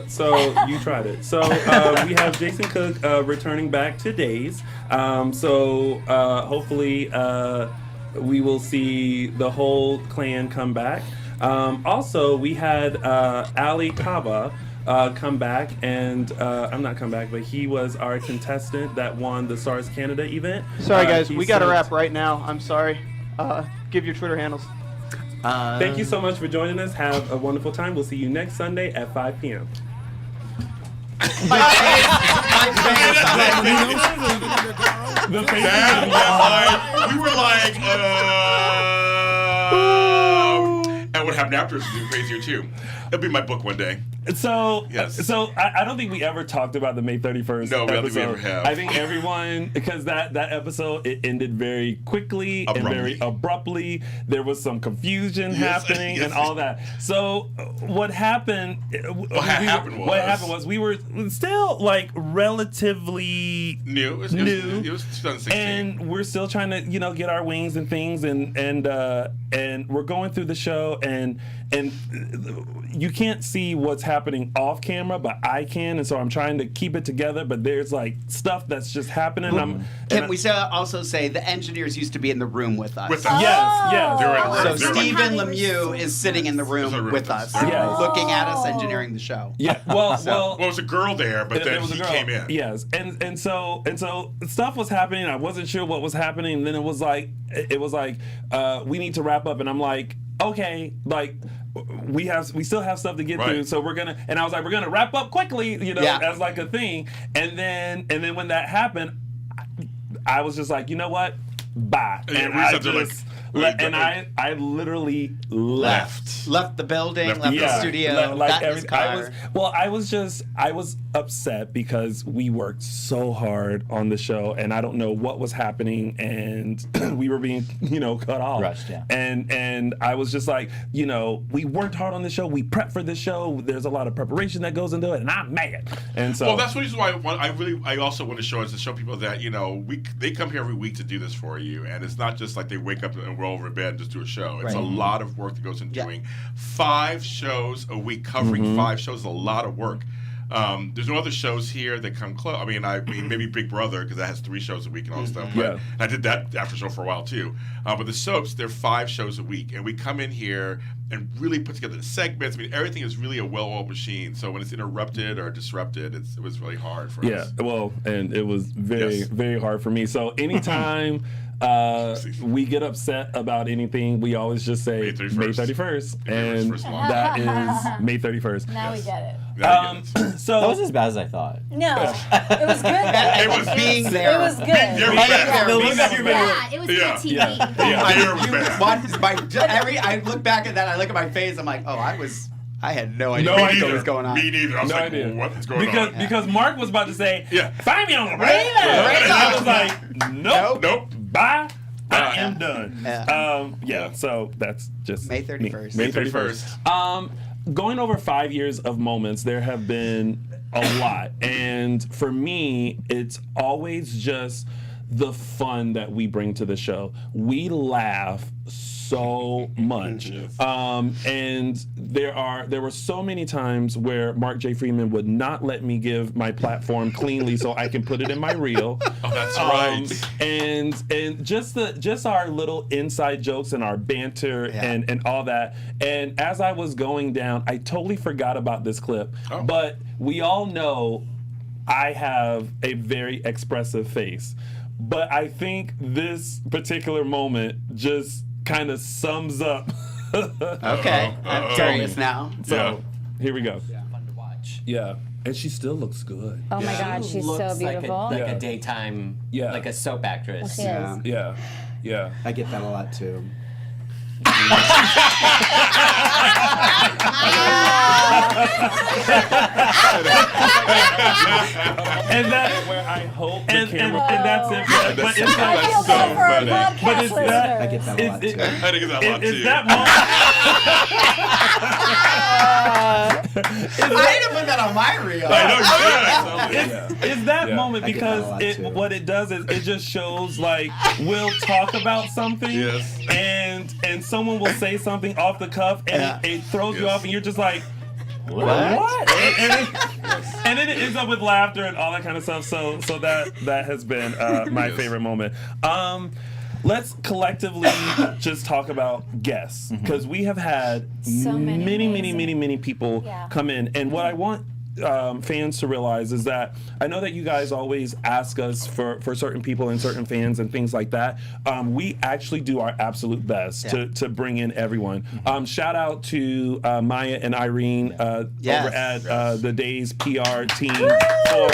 So you tried it. So we have Jason Cook returning back to Days. So hopefully we will see the whole clan come back. Also, we had Ali Kaba come back, and I'm not come back, but he was our contestant that won the SARS Canada event. Sorry, guys, we got to wrap right now. I'm sorry. Give your Twitter handles. Thank you so much for joining us. Have a wonderful time. We'll see you next Sunday at 5 p.m. We were like, and what happened afterwards was even crazier too. It'll be my book one day. So, yes. So I don't think we ever talked about the May 31st No, I don't episode. think we ever have. I think everyone, because that episode, it ended very quickly and very abruptly. There was some confusion happening and all that. So what happened? What happened was we were still like relatively new. It was 2016, and we're still trying to get our wings and things, and we're going through the show, and you can't see what's happening off camera, but I can, and so I'm trying to keep it together. But there's like stuff that's just happening. Can we also say the engineers used to be in the room with us? Yes. So Stephen Lemieux is sitting in the room with us, looking at us engineering the show. Yeah. Well, there was a girl there, but then he came in. Yes, and so stuff was happening. I wasn't sure what was happening. And then it was like we need to wrap up, and I'm like, okay, like. We still have stuff to get through, so we're gonna. And I was like, we're gonna wrap up quickly, as like a thing. And then when that happened, I was just like, you know what, bye. And I literally left the building, left the studio. I was upset because we worked so hard on the show, and I don't know what was happening, and we were being cut off. Rushed, yeah. And I was just like, we worked hard on the show, we prepped for this show, there's a lot of preparation that goes into it, and I'm mad. And so that's the reason why I also want to show people that they come here every week to do this for you, and it's not just like they wake up and roll over in bed and just do a show. It's a lot of work that goes into doing 5 shows a week, covering 5 shows is a lot of work. There's no other shows here that come close. I mean, maybe Big Brother, because that has 3 shows a week and all that stuff. But I did that after show for a while too. But the soaps, they're 5 shows a week, and we come in here and really put together the segments. I mean, everything is really a well-oiled machine. So when it's interrupted or disrupted, it was really hard for us. Yeah, well, and it was very, very hard for me. So anytime we get upset about anything, we always just say May 31st. And that is May 31st. Now we get it. So that was as bad as I thought. No, it was good. It was being there. It was good. It was good TV. I look back at that, I look at my face, I'm like, I had no idea what was going on. Me neither. I was like, what's going on? Because Mark was about to say, find me on the radio. And I was like, nope. Bye. I am done. So that's just May 31st. May 31st. Going over 5 years of moments, there have been a lot. And for me, it's always just the fun that we bring to the show. We laugh so much. And there were so many times where Mark J. Freeman would not let me give my platform cleanly so I can put it in my reel. Oh, that's right. And just our little inside jokes and our banter and all that. And as I was going down, I totally forgot about this clip. But we all know I have a very expressive face. But I think this particular moment just kind of sums up. Okay, I'm curious now. So here we go. Fun to watch. Yeah, and she still looks good. Oh my God, she's so beautiful. Like a daytime, like a soap actress. Well, she is. Yeah. I get that a lot too. And that's where I hope the camera. And that's it. But it's like, That's so funny. but it's that. I get that a lot too. I think it's that a lot It's too. that moment. I didn't put that on my reel. I know you should. It's that moment I get that a because lot, too. what it does is it just shows like we'll talk about something Yes. and someone will say something off the cuff and Yeah. it throws you Yes. off and you're just like, What? and then it ends up with laughter and all that kind of stuff. So that has been my favorite moment. Let's collectively just talk about guests because we have had So many people Yeah. come in, and what I want fans to realize is that I know that you guys always ask us for certain people and certain fans and things like that. We actually do our absolute best to bring in everyone. Shout out to Maya and Irene Yes. over at the Days PR team for.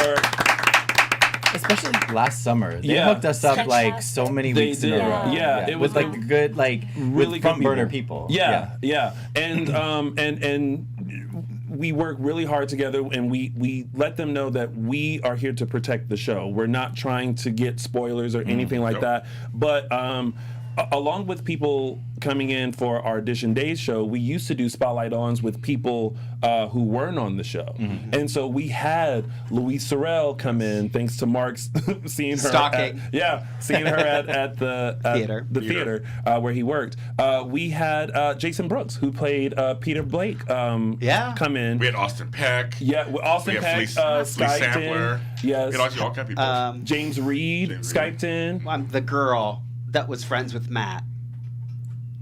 Especially last summer, they Yeah. hooked us up like so many They weeks in a did. row. Yeah, it was with like good, like really with front good burner people. Yeah, and and we work really hard together, and we let them know that we are here to protect the show. We're not trying to get spoilers or anything like that, but along with people coming in for our Dishin Days show, we used to do spotlight ons with people who weren't on the show. And so we had Louise Sorrell come in, thanks to Mark's seeing her Stalking. seeing her at the theater where he worked. We had Jason Brooks, who played Peter Blake, come in. We had Austin Peck. Yeah, Austin we had Peck, Fleece Skyped Sampler. in. Yes. We had all kind of people. James Reed Skyped in. The girl that was friends with Matt.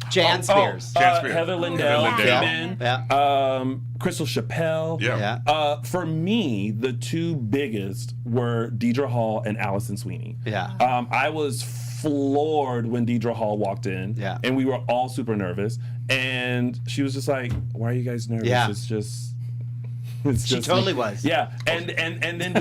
Jan Spears. Heather Lindell came in. Yeah. Crystal Chappelle. Yeah. For me, the two biggest were Deidre Hall and Allison Sweeney. Yeah. I was floored when Deidre Hall walked in. Yeah. And we were all super nervous. And she was just like, "Why are you guys nervous? Yeah. It's just." She totally was. Yeah, and then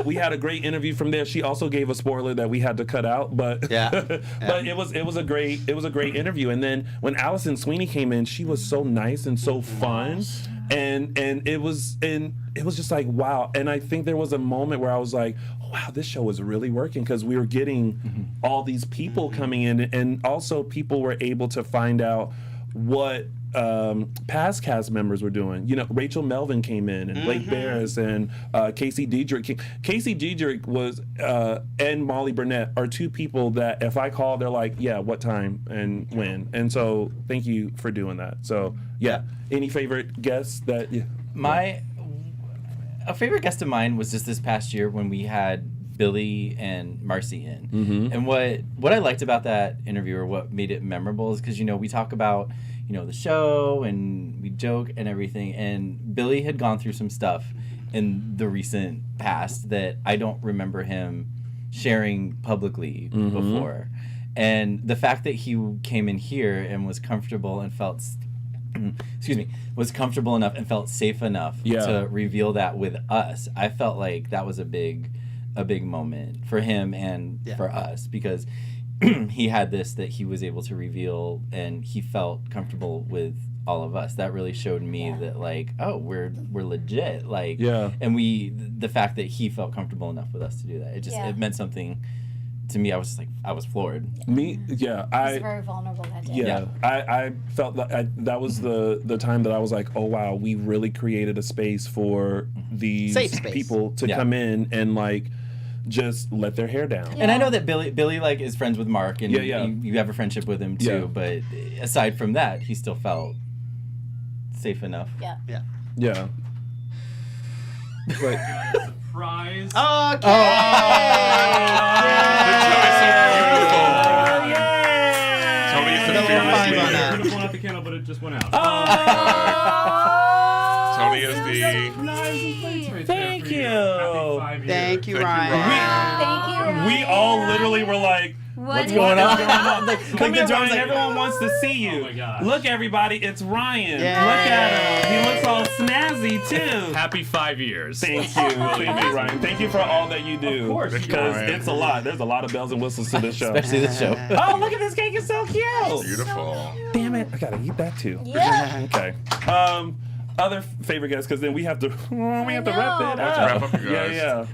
we had a great interview from there. She also gave a spoiler that we had to cut out, but but it was a great interview. And then when Allison Sweeney came in, she was so nice and so fun, and it was just like wow. And I think there was a moment where I was like, wow, this show is really working because we were getting all these people coming in, and also people were able to find out what past cast members were doing. You know, Rachel Melvin came in, and Blake Barris, and Casey Diedrich. Casey Diedrich was and Molly Burnett are two people that if I call, they're like, yeah, what time and when. And so thank you for doing that. So yeah, any favorite guests that? Yeah. A favorite guest of mine was just this past year when we had Billy and Marcy in. And what I liked about that interview, or what made it memorable, is because we talk about the show and we joke and everything, and Billy had gone through some stuff in the recent past that I don't remember him sharing publicly before, and the fact that he came in here and was comfortable and felt was comfortable enough and felt safe enough to reveal that with us, I felt like that was a big moment for him and for us, because he had this that he was able to reveal, and he felt comfortable with all of us. That really showed me that, like, oh, we're legit, like, and the fact that he felt comfortable enough with us to do that, it meant something to me. I was just like, I was floored. Me, He was very vulnerable that day. Yeah, I felt that was the time that I was like, oh wow, we really created a space for these people to come in and like just let their hair down. And I know that Billy like is friends with Mark, and you have a friendship with him too. But aside from that, he still felt safe enough. Yeah. But Surprise. Tony is the fearless Could have blown out the candle, but it just went out. Tony is the. Thank you. Thank you, Ryan. Thank you, Ryan. We all literally were like, what's going on? Come here, Ryan. Everyone wants to see you. Oh my gosh. Look, everybody, it's Ryan. Yay. Look at him. He looks all snazzy too. Happy 5 years. Thank you. Thank you, Ryan. Thank you for all that you do. Of course. Because Ryan. it's a lot. There's a lot of bells and whistles to this show. Especially this show. Oh, look at this cake. It's so cute. cute. Beautiful. Damn it, I gotta eat that too. Yeah. Okay. Other favorite guests, because then we have to wrap it up. Wrap up, you guys. Yeah.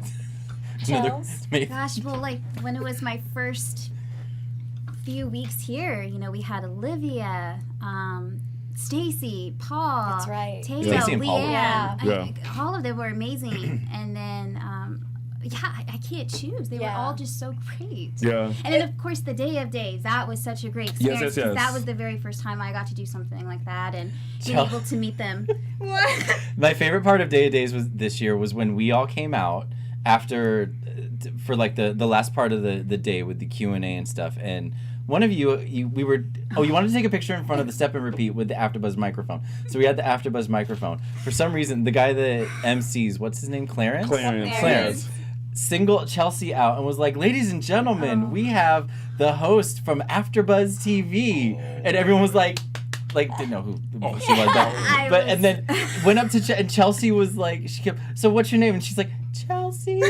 Chels? Gosh, well, like when it was my first few weeks here, you know, we had Olivia, Stacy, Paul, That's right. Tayo, Stacey and Paul were- Leanne. Yeah. All of them were amazing. And then, I can't choose. They were all just so great. Yeah. And then, of course, the Day of Days. That was such a great experience. Yes. 'Cause that was the very first time I got to do something like that and being Chel- able to meet them. What? My favorite part of Day of Days was this year was when we all came out after for like the last part of the day with the Q&A and stuff, and one of you wanted to take a picture in front of the Step and Repeat with the AfterBuzz microphone. So we had the AfterBuzz microphone. For some reason, the guy that MCs, what's his name, Clarence, singled Chelsie out and was like, "Ladies and gentlemen, we have the host from AfterBuzz TV," and everyone was like didn't know who she was, and then went up to and Chelsie was like, she kept, "So what's your name?" And she's like, "Chelsie."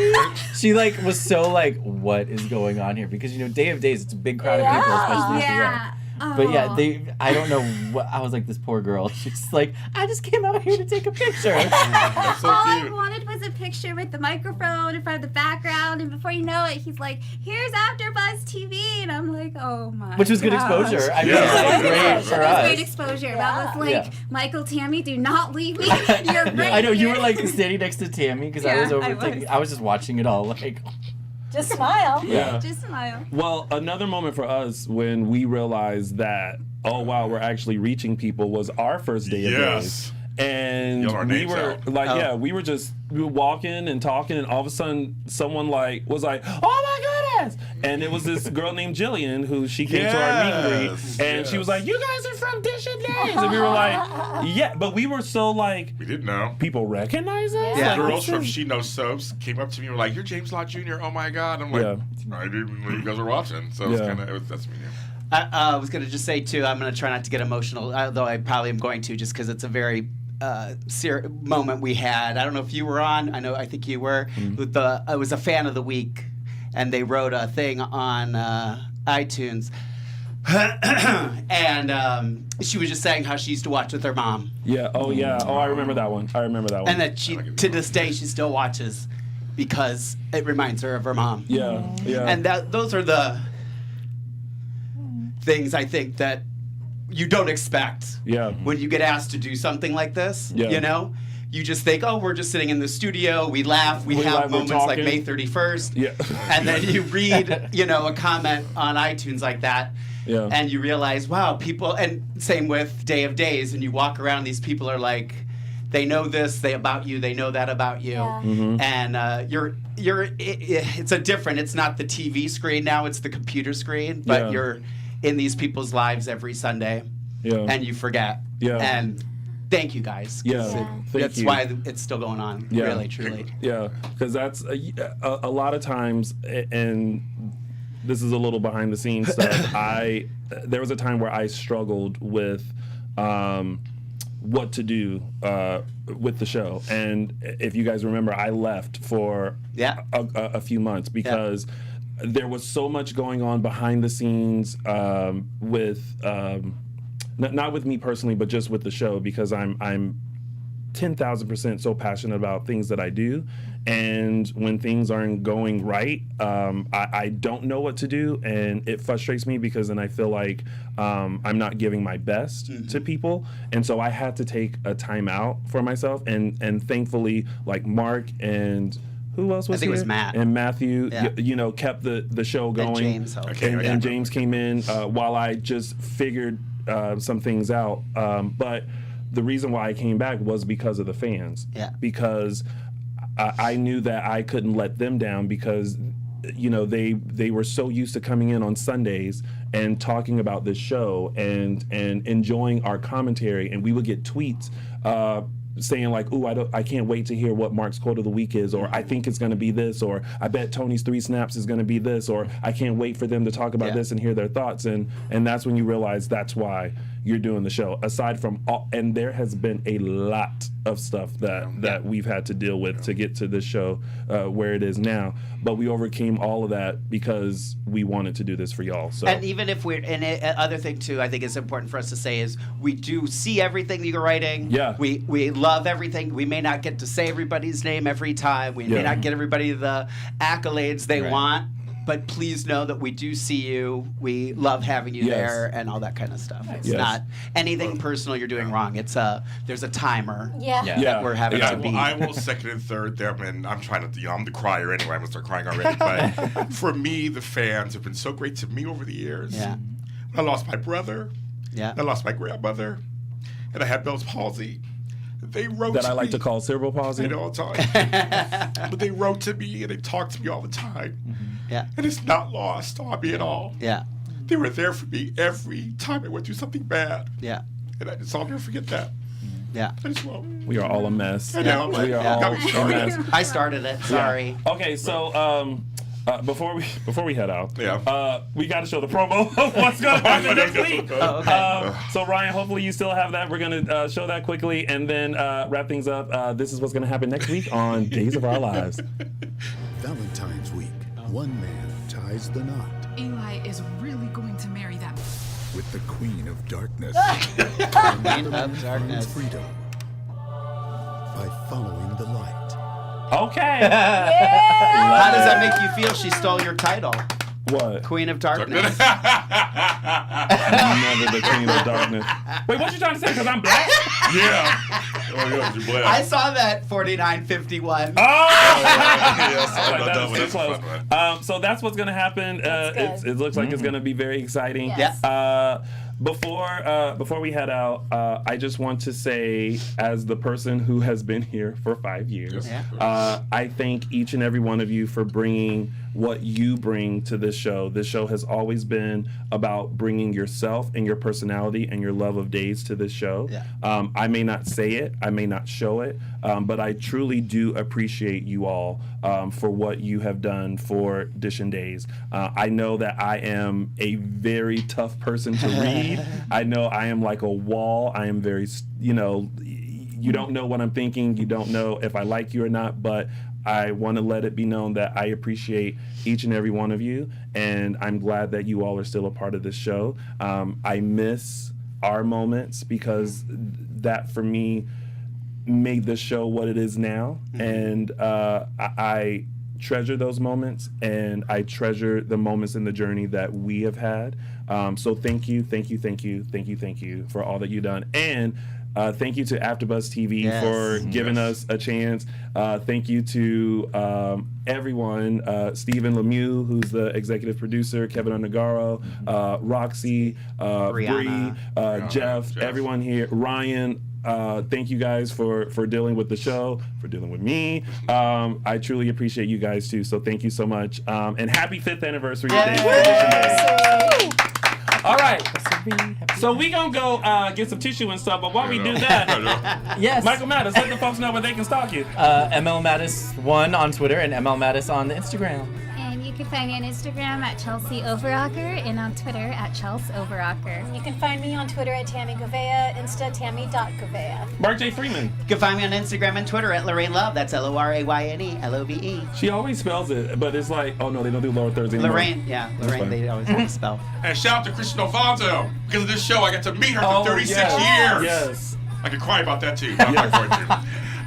She like was so like, what is going on here? Because you know, Day of Days, it's a big crowd of people, especially here. But yeah, I don't know what, I was like, this poor girl. She's like, "I just came out here to take a picture." That's so All I cute. wanted was a picture with the microphone in front of the background, and before you know it, he's like, "Here's AfterBuzz TV," and I'm like, "Oh my!" Which was good gosh. exposure. I mean, Yeah. it was like great That for was us. great exposure. That was like, Yeah. Michael, Tammy, do not leave me. You're right. I know you here. were like standing next to Tammy because I Yeah, was over I was. taking. I was just watching it all like. Just smile. Yeah. Just smile. Well, another moment for us when we realized that, oh wow, we're actually reaching people was our first Day of Days. And Yell our we names were out. like, we were walking and talking, and all of a sudden someone was like, "Oh my goodness!" And it was this girl named Jillian who she came to our meet and greet, and she was like, "You guys are from DISHIN Days," and we were like, "Yeah," but we were so like, We didn't know. people recognize us. The Like, girls this from is- She Knows Soaps came up to me and were like, "You're James Lott Jr. Oh my God!" I'm like, I didn't know you guys were watching. So it's Yeah. kind of that's me. I was going to just say, too, I'm going to try not to get emotional, although I probably am going to, just because it's a very moment we had. I don't know if you were on. I think you were. With I was a fan of the week, and they wrote a thing on iTunes. And she was just saying how she used to watch with her mom. Yeah. Oh, yeah. Oh, I remember that one. And that she, to this day, she still watches because it reminds her of her mom. Yeah. Yeah. And those are the things I think that you don't expect when you get asked to do something like this. Yeah. You know? You just think, oh, we're just sitting in the studio, we laugh, we have moments like May 31st. Yeah. And then you read, a comment on iTunes like that. Yeah. And you realize, wow, people, and same with Day of Days, and you walk around, these people are like, they know this about you, they know that about you. Yeah. Mm-hmm. And it's not the TV screen now, it's the computer screen, but you're in these people's lives every Sunday. Yeah. And you forget. Yeah. And thank you guys. 'Cause Thank that's you. why it's still going on, really, truly. Yeah, because that's a lot of times, and this is a little behind the scenes stuff. There was a time where I struggled with what to do with the show, and if you guys remember, I left for a few months because there was so much going on behind the scenes with. Not with me personally, but just with the show, because I'm 10,000% so passionate about things that I do, and when things aren't going right, I don't know what to do, and it frustrates me because then I feel like I'm not giving my best to people, and so I had to take a time out for myself, and thankfully, like Mark and who else was I think here? it was Matt. And Matthew, kept the show going. And James helped. And James came in while I just figured some things out. But the reason why I came back was because of the fans. Yeah. Because I knew that I couldn't let them down because, they were so used to coming in on Sundays and talking about this show and enjoying our commentary. And we would get tweets saying like, "Ooh, I can't wait to hear what Mark's quote of the week is," or "I think it's going to be this," or "I bet Tony's 3 snaps is going to be this," or "I can't wait for them to talk about this and hear their thoughts." And that's when you realize that's why you're doing the show. Aside from all, and there has been a lot of stuff that we've had to deal with to get to this show where it is now. But we overcame all of that because we wanted to do this for y'all. So, and even if we're, and other thing too, I think it's important for us to say is we do see everything that you're writing. Yeah. We love everything. We may not get to say everybody's name every time. We may not get everybody the accolades they want. But please know that we do see you. We love having you there and all that kind of stuff. It's not anything personal you're doing wrong. It's there's a timer. That we're having to beat. I will second and third them, and I'm trying to, I'm the crier anyway. I'm gonna start crying already. But for me, the fans have been so great to me over the years. Yeah. I lost my brother. Yeah. I lost my grandmother, and I had Bell's palsy. They wrote that to I like me. to call cerebral palsy. I know all the time. But they wrote to me and they talked to me all the time. Yeah. And it's not lost on me at all. Yeah. They were there for me every time I went through something bad. Yeah. And I'll never forget that. Yeah. I just won't. We are all a mess. I know. We are all a mess. I started it. Sorry. Yeah. Okay, so before we head out, we got to show the promo of what's going to happen next week. Oh, okay. So Ryan, hopefully you still have that. We're going to show that quickly and then wrap things up. This is what's going to happen next week on Days of Our Lives. Valentine's week. One man ties the knot. Eli is really going to marry that. With the Queen of Darkness. Queen of Darkness. Freedom. By following the light. Okay. How does that make you feel? She stole your title. What? Queen of Darkness. Never the Queen of Darkness. Wait, what you trying to say? Because I'm black? Yeah. Oh, yeah, you're black. I saw that 4951. So that's what's going to happen. It looks like it's going to be very exciting. Yes. Before we head out, I just want to say, as the person who has been here for 5 years, I thank each and every one of you for bringing what you bring to this show. This show has always been about bringing yourself and your personality and your love of Days to this show. I may not say it, I may not show it, but I truly do appreciate you all for what you have done for DISHIN Days. I know that I am a very tough person to read. I know I am like a wall. I am very, you don't know what I'm thinking. You don't know if I like you or not, but I want to let it be known that I appreciate each and every one of you, and I'm glad that you all are still a part of this show. I miss our moments because that, for me, made this show what it is now, and I treasure those moments, and I treasure the moments in the journey that we have had. So thank you for all that you've done, and thank you to AfterBuzz TV for giving us a chance. Thank you to everyone, Stephen Lemieux, who's the executive producer, Kevin Undergaro, Roxy, Bree, Jeff, everyone here, Ryan. Thank you guys for dealing with the show, for dealing with me. I truly appreciate you guys too. So thank you so much. And happy 5th anniversary of Days for DISHIN Days. All right. So we gonna go get some tissue and stuff, but while we do that, yes, Michael Mattis, let the folks know where they can stalk you. ML Mattis1 on Twitter and ML Mattis on the Instagram. And you can find me on Instagram at Chelsie Overocker and on Twitter at Chelsie Overocker. You can find me on Twitter at Tami Goveia, Insta Tami.Goveia. Mark J. Freeman. You can find me on Instagram and Twitter at Lorraine Love. That's LORAYNE LOVE. She always spells it, but it's like, oh no, they don't do Lower Thirds anymore. Lorraine, they always have to spell. And shout out to Kristen Alfonso. Because of this show, I got to meet her for 36 years. Yes. I could cry about that too. Not my part too.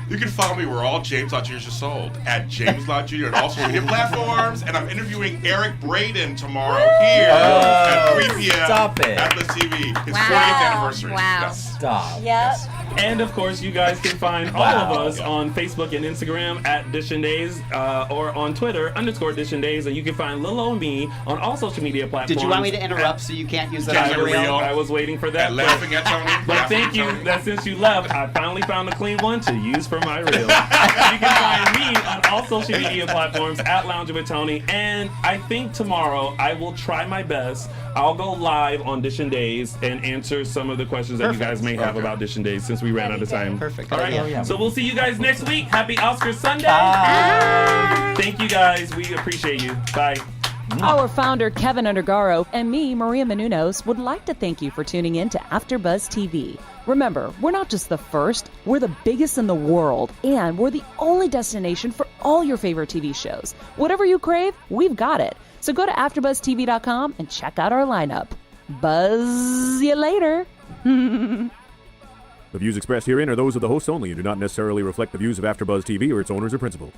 You can follow me where all James Lott Jr.'s are sold at James Lott Jr. on all social media platforms. And I'm interviewing Eric Braeden tomorrow here at 3 p.m. Stop it. at the TV. His 40th anniversary. Wow. Yes. Stop. Yep. And of course, you guys can find all of us on Facebook and Instagram at DISHIN Days, or on Twitter _DISHIN Days, and you can find Lilo and me on all social media platforms. Did you want me to interrupt so you can't use that? I was waiting for that. And laughing at Tony. But thank you that since you left, I finally found a clean one to use for my reel. You can find me on all social media platforms at Lounging with Tony, and I think tomorrow I will try my best. I'll go live on DISHIN Days and answer some of the questions that you guys may have about DISHIN Days since we ran out of time. Perfect. All right. Yeah. So we'll see you guys next week. Happy Oscar Sunday. Bye. Thank you guys. We appreciate you. Bye. Our founder, Kevin Undergaro, and me, Maria Menounos, would like to thank you for tuning in to AfterBuzz TV. Remember, we're not just the first, we're the biggest in the world, and we're the only destination for all your favorite TV shows. Whatever you crave, we've got it. So go to AfterBuzzTV.com and check out our lineup. Buzz you later. The views expressed herein are those of the hosts only and do not necessarily reflect the views of AfterBuzz TV or its owners or principals.